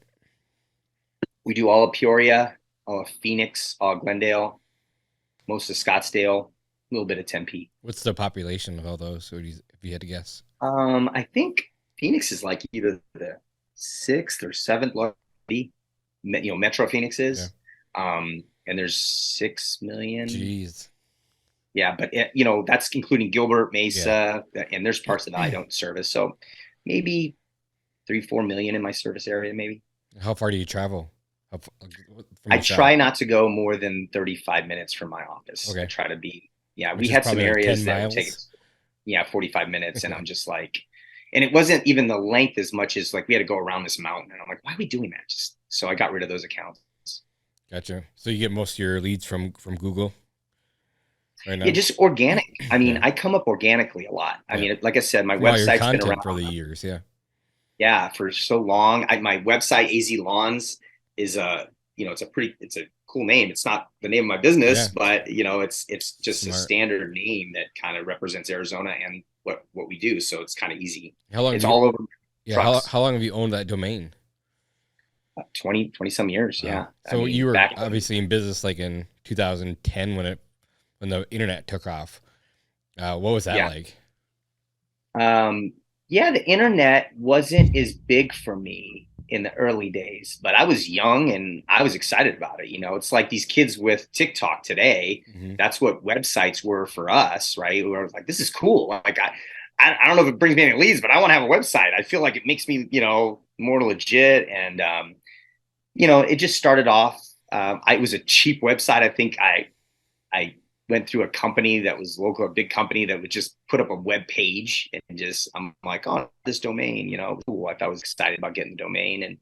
We do all of Peoria, all of Phoenix, all of Glendale, most of Scottsdale, a little bit of Tempe. What's the population of all those, if you had to guess? I think Phoenix is like either the 6th or 7th largest, Metro Phoenix is. Yeah. And there's 6 million. Jeez. Yeah, but that's including Gilbert, Mesa, and there's parts that I don't service. So maybe 4 million in my service area, maybe. How far do you travel? From I your shop? try not to go more than 35 minutes from my office. I Okay. try to be, yeah, we Which is had some probably like 10 areas that would take miles. us, yeah, 45 minutes. And I'm just like, and it wasn't even the length as much as like we had to go around this mountain. And I'm like, why are we doing that? Just so I got rid of those accounts. Gotcha. So you get most of your leads from Google right Yeah, now? just organic. I mean, Yeah. I come up organically a lot. I Yeah. mean, like I said, my From all your website's been content around, for the years. Yeah. yeah, for so long. My website, AZ Lawns, is a, it's a cool name. It's not the name of my business, Yeah. but it's just a Smart. standard name that kind of represents Arizona and what we do. So it's kind of easy. How long have It's you, all over yeah. trucks. How long have you owned that domain? 20 some years. Wow. Yeah. I So you mean, were back in, obviously in business like in 2010 when the internet took off. What was that yeah. like? Yeah, the internet wasn't as big for me in the early days, but I was young and I was excited about it. It's like these kids with TikTok today. Hmm. That's what websites were for us, right? We were like, this is cool. Like, I don't know if it brings me any leads, but I want to have a website. I feel like it makes me, more legit. And, it just started off. I was a cheap website. I think I went through a company that was local, a big company that would just put up a web page and just, I'm like, oh, this domain, cool. I thought I was excited about getting the domain, and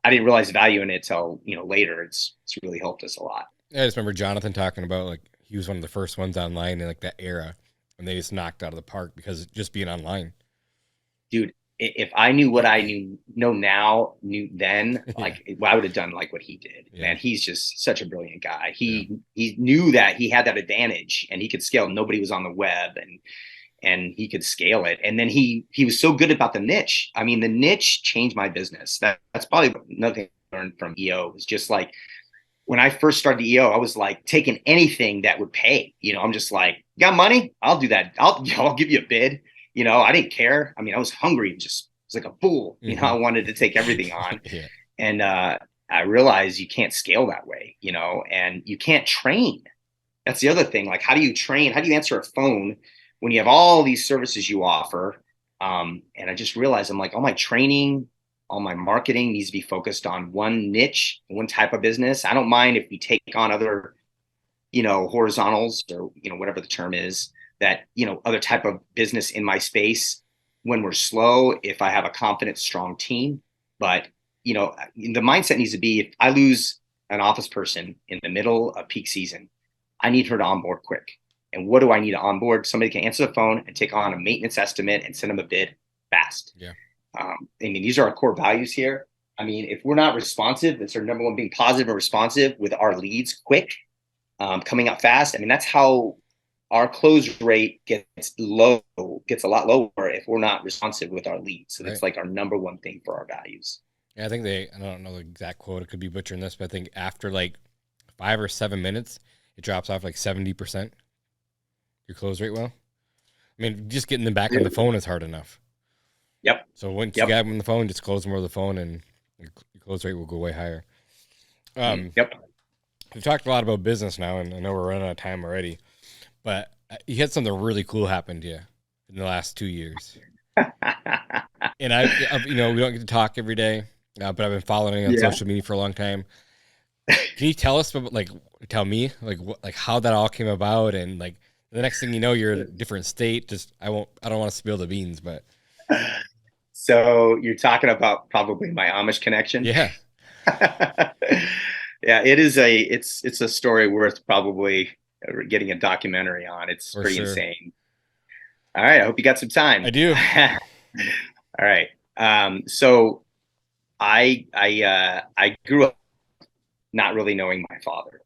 I didn't realize the value in it till, later. It's really helped us a lot. I just remember Jonathan talking about like he was one of the first ones online in like that era, and they just knocked out of the park because just being online. Dude, if I knew what I knew then, Yeah. like I would have done like what he did. Yeah. Man, he's just such a brilliant guy. He knew that he had that advantage and he could scale. Nobody was on the web, and he could scale it. And then he was so good about the niche. I mean, the niche changed my business. That's probably another thing I learned from EO. Is just like when I first started EO, I was like taking anything that would pay. I'm just like, got money? I'll do that. I'll give you a bid. I didn't care. I mean, I was hungry, just was like a fool. Mm-hmm. I wanted to take everything on. Yeah. And I realized you can't scale that way, and you can't train. That's the other thing. Like, how do you train? How do you answer a phone when you have all these services you offer? And I just realized I'm like, all my training, all my marketing needs to be focused on one niche, one type of business. I don't mind if we take on other, horizontals or, whatever the term is, that, other type of business in my space when we're slow, if I have a confident, strong team. But, the mindset needs to be, if I lose an office person in the middle of peak season, I need her to onboard quick. And what do I need to onboard? Somebody can answer the phone and take on a maintenance estimate and send them a bid fast. Yeah. I mean, these are our core values here. I mean, if we're not responsive, that's our number one, being positive and responsive with our leads quick, coming out fast. I mean, that's how our close rate gets a lot lower if we're not responsive with our leads. So that's like our number one thing for our values. Yeah, I think I don't know the exact quote. It could be butchering this, but I think after like 5 or 7 minutes, it drops off like 70%. Your close rate will. I mean, just getting them back on the phone is hard enough. Yep. So once you got them on the phone, just close them over the phone, and your close rate will go way higher. Yep. We've talked a lot about business now, and I know we're running out of time already. But you had something really cool happen to you in the last 2 years. And we don't get to talk every day, but I've been following on social media for a long time. Can you tell us about, tell me how that all came about, and like the next thing you know, you're in a different state. I don't want to spill the beans, but. So you're talking about probably my Amish connection. Yeah. Yeah, it's a story worth probably getting a documentary on. It's for pretty insane. All right. I hope you got some time. I do. All right. So I grew up not really knowing my father.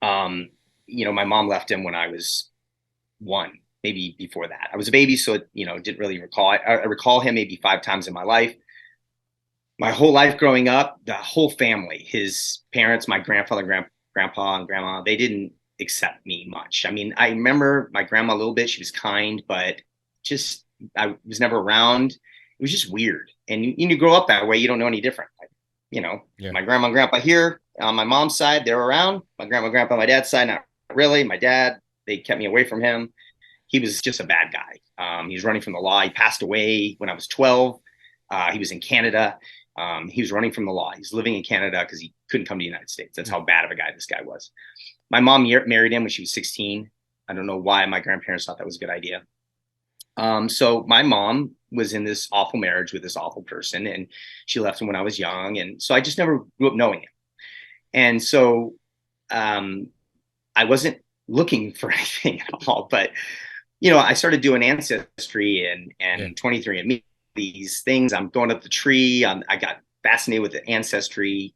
My mom left him when I was 1, maybe before that. I was a baby, so didn't really recall. I recall him maybe 5 times in my life. My whole life growing up, the whole family, his parents, my grandfather, grandpa, and grandma, they didn't accept me much. I mean, I remember my grandma a little bit. She was kind, but just I was never around. It was just weird. And you grow up that way, you don't know any different. My grandma and grandpa here on my mom's side, they're around. My grandma and grandpa on my dad's side, not really. My dad, they kept me away from him. He was just a bad guy. He was running from the law. He passed away when I was 12. He was in Canada. He was running from the law. He's living in Canada because he couldn't come to the United States. That's how bad of a guy this guy was. My mom married him when she was 16. I don't know why my grandparents thought that was a good idea. So my mom was in this awful marriage with this awful person, and she left him when I was young. And so I just never grew up knowing him. And so I wasn't looking for anything at all, but I started doing ancestry and 23andMe, these things. I'm going up the tree. I got fascinated with the ancestry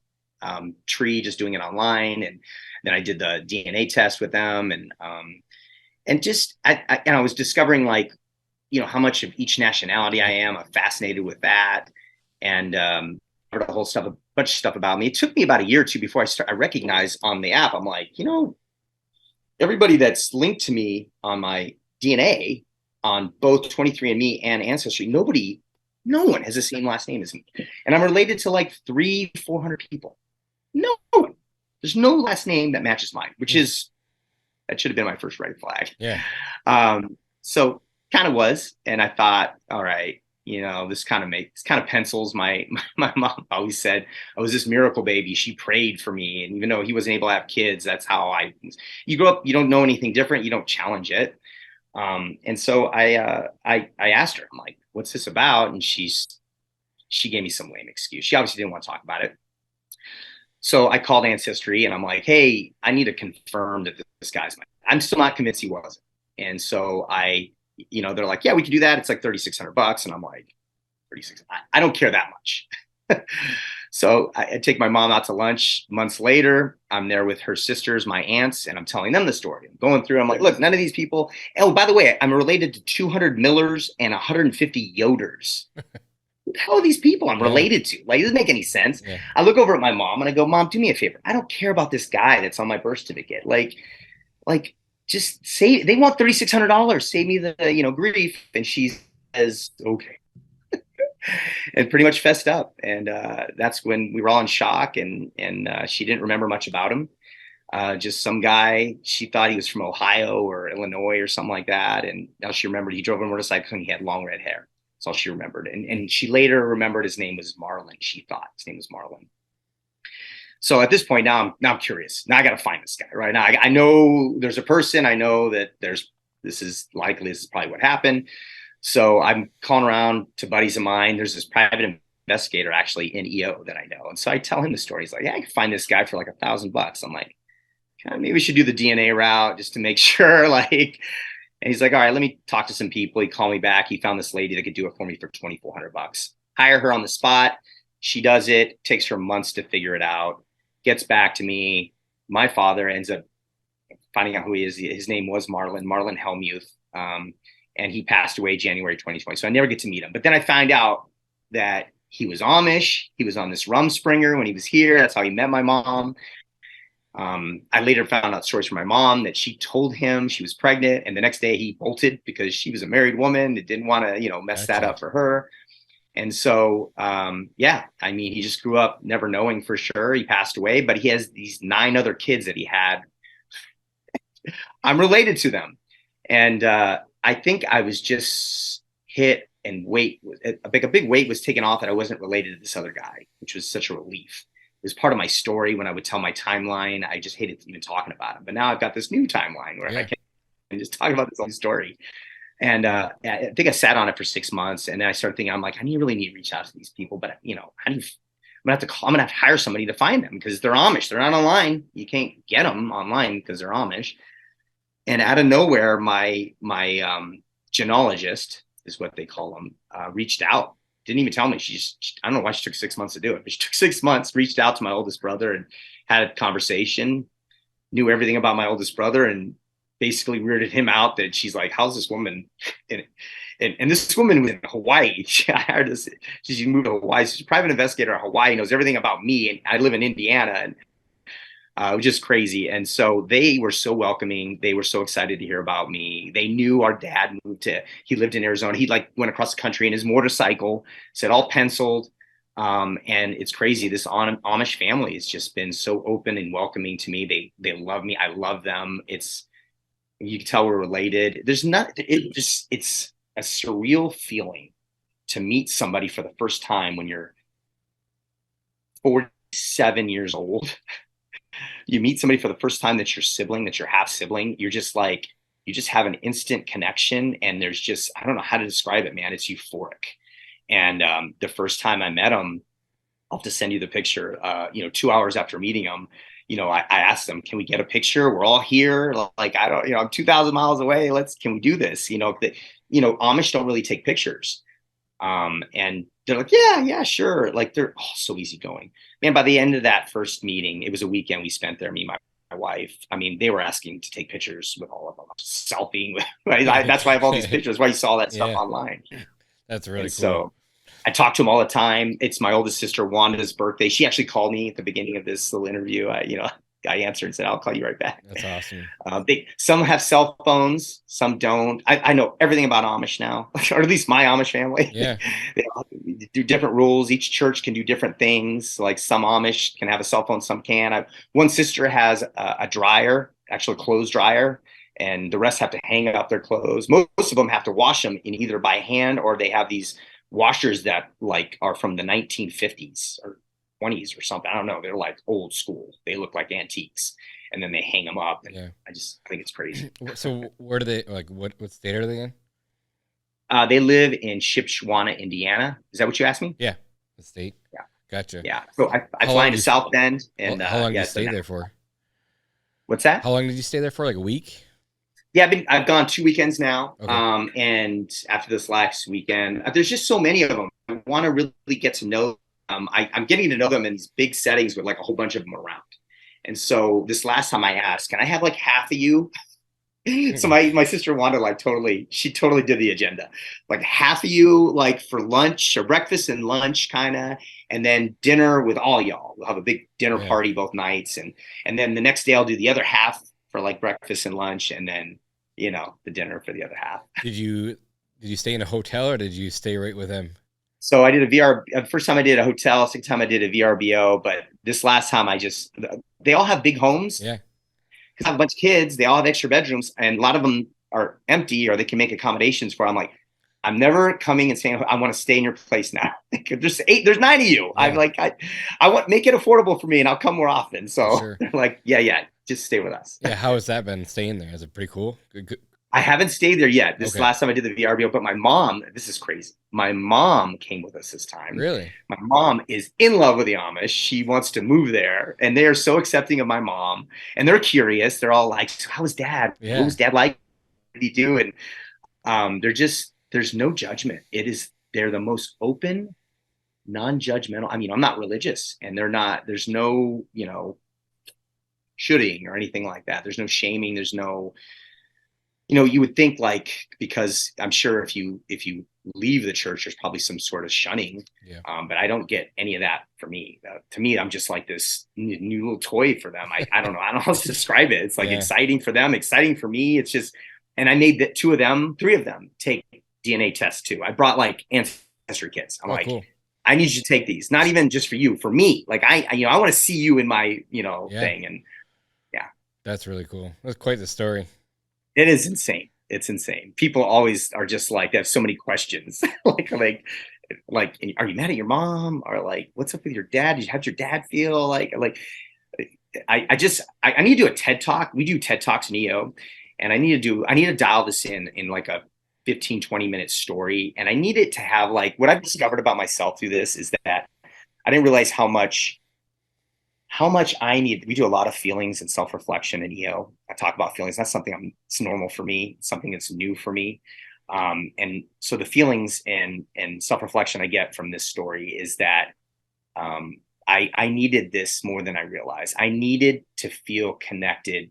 tree, just doing it online. And then I did the DNA test with them. And just, I was discovering how much of each nationality I am. I'm fascinated with that. And heard a bunch of stuff about me. It took me about a year or two before I recognized on the app, I'm like, everybody that's linked to me on my DNA on both 23andMe and Ancestry, no one has the same last name as me. And I'm related to 300-400 people. No one. There's no last name that matches mine, that should have been my first red flag. Yeah. So kind of was. And I thought, all right, this kind of pencils my mom always said I was this miracle baby. She prayed for me. And even though he wasn't able to have kids, that's how you grow up, you don't know anything different. You don't challenge it. And so I asked her, I'm like, what's this about? And she gave me some lame excuse. She obviously didn't want to talk about it. So I called Ancestry and I'm like, hey, I need to confirm that this guy's mine. I'm still not convinced he wasn't. And so they're like, yeah, we can do that. It's like $3,600. And I'm like, 36. I don't care that much. So I take my mom out to lunch months later. I'm there with her sisters, my aunts, and I'm telling them the story. I'm going through. I'm like, look, none of these people. Oh, by the way, I'm related to 200 Millers and 150 Yoders. Who the hell are these people I'm related to? It doesn't make any sense. Yeah. I look over at my mom and I go, Mom, do me a favor. I don't care about this guy that's on my birth certificate. Just say they want $3,600. Save me the grief. And she says, okay. And pretty much fessed up. And that's when we were all in shock. And she didn't remember much about him. Just some guy. She thought he was from Ohio or Illinois or something like that. And now she remembered he drove a motorcycle and he had long red hair. That's all she remembered. And she later remembered his name was Marlon. She thought his name was Marlon. So at this point, now I'm curious. Now I got to find this guy, right? Now I know there's a person. I know that this is probably what happened. So I'm calling around to buddies of mine. There's this private investigator actually in EO that I know. And so I tell him the story. He's like, yeah, I can find this guy for $1,000. I'm like, maybe we should do the DNA route just to make sure. And he's like, all right, let me talk to some people. He called me back. He found this lady that could do it for me for $2,400. Hire her on the spot. She does it. Takes her months to figure it out. Gets back to me. My father ends up finding out who he is. His name was Marlon Helmuth. And he passed away January 2020. So I never get to meet him. But then I find out that he was Amish. He was on this Rumspringer when he was here. That's how he met my mom. I later found out stories from my mom that she told him she was pregnant. And the next day he bolted because she was a married woman that didn't want to, mess that up for her. And so, he just grew up never knowing for sure. He passed away, but he has these 9 other kids that he had. I'm related to them. And I think I was just hit and a big weight was taken off that I wasn't related to this other guy, which was such a relief. It was part of my story when I would tell my timeline. I just hated even talking about him. But now I've got this new timeline where I can just talk about this whole story. And I think I sat on it for 6 months, and then I started thinking, I'm like, I really need to reach out to these people. But I'm gonna have to hire somebody to find them because they're Amish. They're not online. You can't get them online because they're Amish. And out of nowhere, my genealogist is what they call them, reached out. Didn't even tell me. I don't know why she took 6 months to do it, but she took 6 months, reached out to my oldest brother and had a conversation, knew everything about my oldest brother, and basically weirded him out that she's like, how's this woman? And this woman was in Hawaii. I hired this. She moved to Hawaii. She's a private investigator in Hawaii, knows everything about me. And I live in Indiana. And it was just crazy. And so they were so welcoming. They were so excited to hear about me. They knew our dad he lived in Arizona. He went across the country in his motorcycle, said all penciled. And it's crazy. This Amish family has just been so open and welcoming to me. They love me. I love them. You can tell we're related. It's a surreal feeling to meet somebody for the first time when you're 47 years old. You meet somebody for the first time that's your sibling, that's your half sibling. You're just like, you just have an instant connection. And there's just, I don't know how to describe it, man. It's euphoric. And the first time I met him, I'll have to send you the picture, 2 hours after meeting him, I asked them, can we get a picture? We're all here. Like, I don't, I'm 2,000 miles away. Can we do this? Amish don't really take pictures. And they're like, yeah, sure. Like, they're all so easygoing, man. By the end of that first meeting, it was a weekend we spent there, me and my wife. I mean, they were asking to take pictures with all of them, selfieing with, right? That's why I have all these pictures. Why you saw that stuff online. That's really cool. So I talk to him all the time. It's my oldest sister, Wanda's birthday. She actually called me at the beginning of this little interview. I answered and said, I'll call you right back. That's awesome. Some have cell phones, some don't. I know everything about Amish now, or at least my Amish family. Yeah. They all do different rules. Each church can do different things. Like some Amish can have a cell phone, some can. One sister has a dryer, actual clothes dryer, and the rest have to hang up their clothes. Most of them have to wash them in either by hand, or they have these washers that like are from the 1950s or 20s or something. I don't know. They're like old school. They look like antiques, and then they hang them up. And I think it's crazy. So where do they, like, what state are they in? They live in Shipshewana, Indiana. Is that what you asked me? Yeah. The state. Yeah. Gotcha. Yeah. So I fly into South Bend. And how long did you stay there for? What's that? How long did you stay there for? Like a week? Yeah, I've gone 2 weekends now. Okay. And after this last weekend, there's just so many of them. I want to really get to know. I'm getting to know them in these big settings with like a whole bunch of them around. And so this last time I asked, can I have like half of you? So my sister Wanda, she totally did the agenda. Like half of you, like for lunch or breakfast and lunch kind of, and then dinner with all y'all. We'll have a big dinner party both nights. And then the next day I'll do the other half for like breakfast and lunch, and then, the dinner for the other half. Did you stay in a hotel, or did you stay right with them? So I did first time I did a hotel, second time I did a VRBO, but this last time they all have big homes. Yeah. Because I have a bunch of kids, they all have extra bedrooms, and a lot of them are empty, or they can make accommodations for. I'm like, I'm never coming and saying I want to stay in your place now. There's 9 of you. Yeah. I'm like, I want make it affordable for me, and I'll come more often. So they're like, yeah, just stay with us. Yeah, how has that been staying there? Is it pretty cool? Good. I haven't stayed there yet. This last time I did the VRBO, but my mom, this is crazy. My mom came with us this time. Really? My mom is in love with the Amish. She wants to move there, and they are so accepting of my mom, and they're curious. They're all like, so how was dad? Yeah. What was dad like? What did he do? And there's no judgment. They're the most open, non-judgmental. I mean, I'm not religious, and there's no, shooting or anything like that. There's no shaming. There's no, you would think, like, because I'm sure if you leave the church, there's probably some sort of shunning. Yeah. But I don't get any of that for me. To me, I'm just like this new little toy for them. I don't know. I don't know how to describe it. It's like exciting for them, exciting for me. It's just, and I made three of them take DNA tests too. I brought like ancestry kits. I'm like, cool. I need you to take these, not even just for you, for me. Like I want to see you in my, thing. And that's really cool. That's quite the story. It is insane. It's insane. People always are just like, they have so many questions. like, are you mad at your mom? Or like, what's up with your dad? How'd your dad feel? I need to do a TED Talk. We do TED Talks in EO, and I need to dial this in like a 15, 20 minute story. And I need it to have, like, what I've discovered about myself through this is that I didn't realize how much I need. We do a lot of feelings and self-reflection in EO. I talk about feelings. That's something it's normal for me. It's something that's new for me. And so the feelings and self-reflection I get from this story is that I needed this more than I realized. I needed to feel connected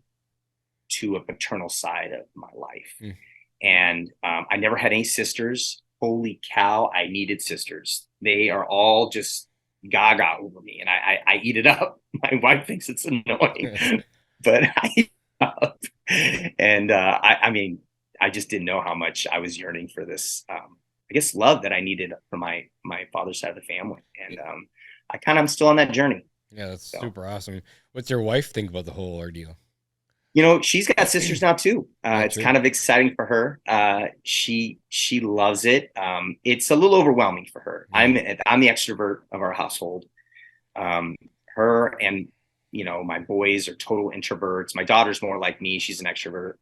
to a paternal side of my life. Mm. And I never had any sisters. Holy cow, I needed sisters. They are all just gaga over me, and I eat it up. My wife thinks it's annoying, but I eat it up. And I mean, I just didn't know how much I was yearning for this, I guess, love that I needed from my father's side of the family. And I'm still on that journey. Yeah, that's super awesome. What's your wife think about the whole ordeal? She's got sisters now too. It's kind of exciting for her. She loves it. It's a little overwhelming for her. Yeah. I'm the extrovert of our household. Her and my boys are total introverts. My daughter's more like me. She's an extrovert.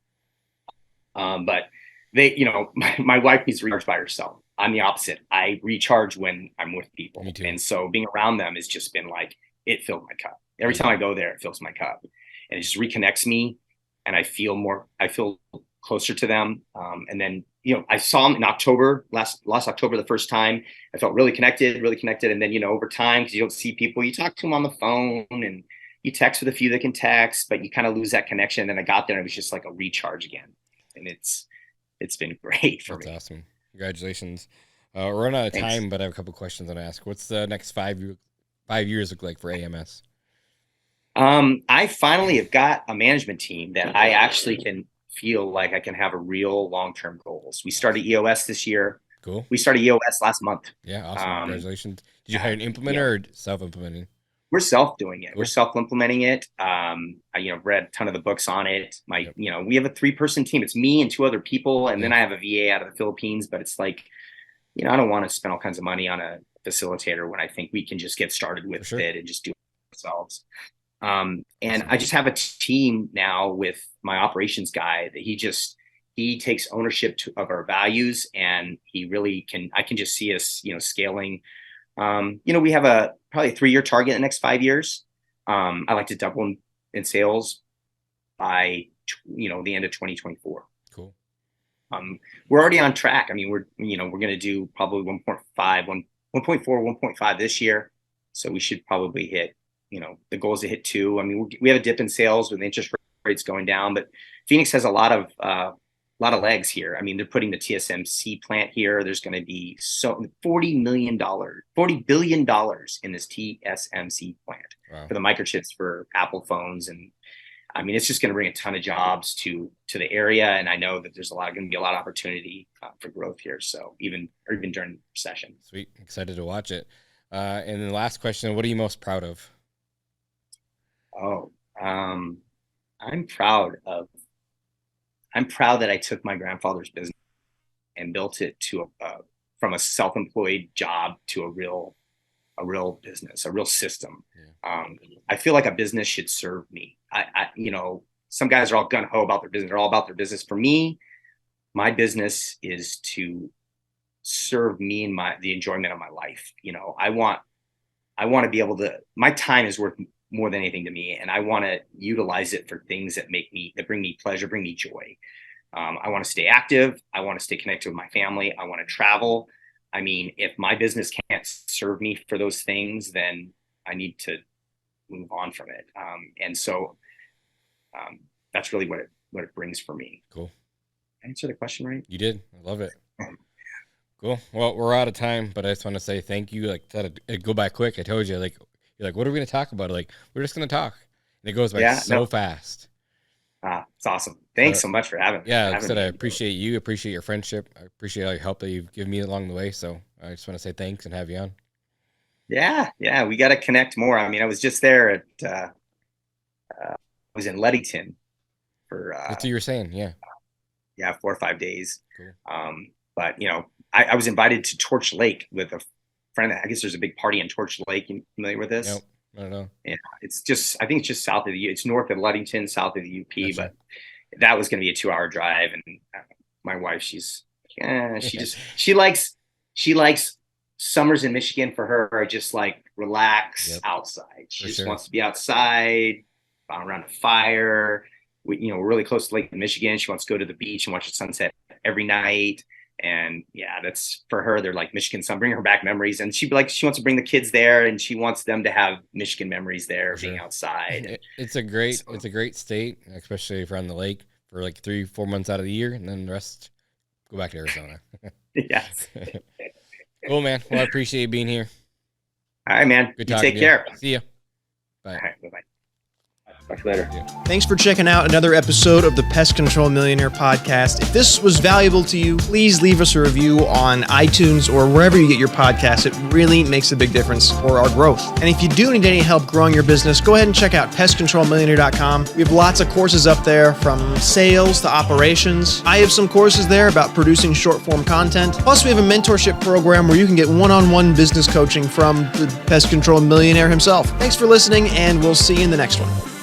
But they, my wife needs to recharge by herself. I'm the opposite. I recharge when I'm with people. And so being around them has just been like, it filled my cup. Every time I go there, it fills my cup. And it just reconnects me. And I feel closer to them. And then, I saw them in October, last October, the first time. I felt really connected. And then, over time, because you don't see people, you talk to them on the phone and you text with a few that can text, but you kind of lose that connection. And then I got there and it was just like a recharge again. And it's been great for me. That's awesome. Congratulations. We're running out of time, but I have a couple questions I want to ask. What's the next 5 years look like for AMS? I finally have got a management team that I actually can feel like I can have a real long-term goals. We started EOS this year. Cool. We started EOS last month. Yeah, awesome. Congratulations. Did you hire an implementer or self-implementing? We're self-doing it. Cool. We're self-implementing it. I read a ton of the books on it. We have a 3-person team. It's me and 2 other people. And then I have a VA out of the Philippines, but it's like, I don't want to spend all kinds of money on a facilitator when I think we can just get started with it and just do it ourselves. And I just have a team now with my operations guy that he takes ownership of our values, and he really I can just see us, scaling. We have probably a 3-year target in the next 5 years. I like to double in sales by, the end of 2024. Cool. We're already on track. I mean, we're going to do probably 1.4, 1.5 this year. So we should probably hit, the goal is to hit 2. I mean, we have a dip in sales with interest rates going down, but Phoenix has a lot of legs here. I mean, they're putting the TSMC plant here. There's going to be $40 billion in this TSMC plant for the microchips for Apple phones. And I mean, it's just going to bring a ton of jobs to the area. And I know that there's going to be a lot of opportunity for growth here. So even during the recession. Sweet. Excited to watch it. And then the last question, what are you most proud of? I'm proud that I took my grandfather's business and built it from a self-employed job to a real business, a real system. Yeah. I feel like a business should serve me. Some guys are all gung ho about their business. They're all about their business. For me, my business is to serve me and the enjoyment of my life. I want to be able to, my time is worth more than anything to me. And I want to utilize it for things that bring me pleasure, bring me joy. I want to stay active. I want to stay connected with my family. I want to travel. I mean, if my business can't serve me for those things, then I need to move on from it. And so that's really what it brings for me. Cool. Answer the question right? You did. I love it. Cool. Well, we're out of time, but I just want to say thank you. Like, it'd go by quick. I told you, you're like, what are we going to talk about? Like, we're just going to talk. And it goes by so fast. It's awesome. Thanks so much for having me. Yeah, like I said, I appreciate you. Appreciate your friendship. I appreciate all your help that you've given me along the way. So I just want to say thanks and have you on. Yeah. We got to connect more. I mean, I was just there I was in Ludington for that's what you were saying. Yeah. 4 or 5 days. Cool. But I was invited to Torch Lake with a friend. I guess there's a big party in Torch Lake. You familiar with this? Nope, I don't know. Yeah, I think it's just south of it's north of Ludington, south of the UP. Gotcha. But that was going to be a 2-hour drive. And my wife, she likes summers in Michigan. For her are just like relax outside. She just wants to be outside around a fire. We're really close to Lake Michigan. She wants to go to the beach and watch the sunset every night. And that's for her. They're like Michigan sun, bring her back memories. And she wants to bring the kids there, and she wants them to have Michigan memories there, being outside. It's a great state, especially if you're on the lake for like 3-4 months out of the year, and then the rest go back to Arizona. Yes. Cool, man. Well, I appreciate you being here. All right, man. Good you talking take care. See ya. Bye. All right. Bye-bye. Talk to you later. Thanks for checking out another episode of the Pest Control Millionaire Podcast. If this was valuable to you, please leave us a review on iTunes or wherever you get your podcasts. It really makes a big difference for our growth. And if you do need any help growing your business, go ahead and check out pestcontrolmillionaire.com. We have lots of courses up there, from sales to operations. I have some courses there about producing short form content. Plus, we have a mentorship program where you can get one-on-one business coaching from the Pest Control Millionaire himself. Thanks for listening, and we'll see you in the next one.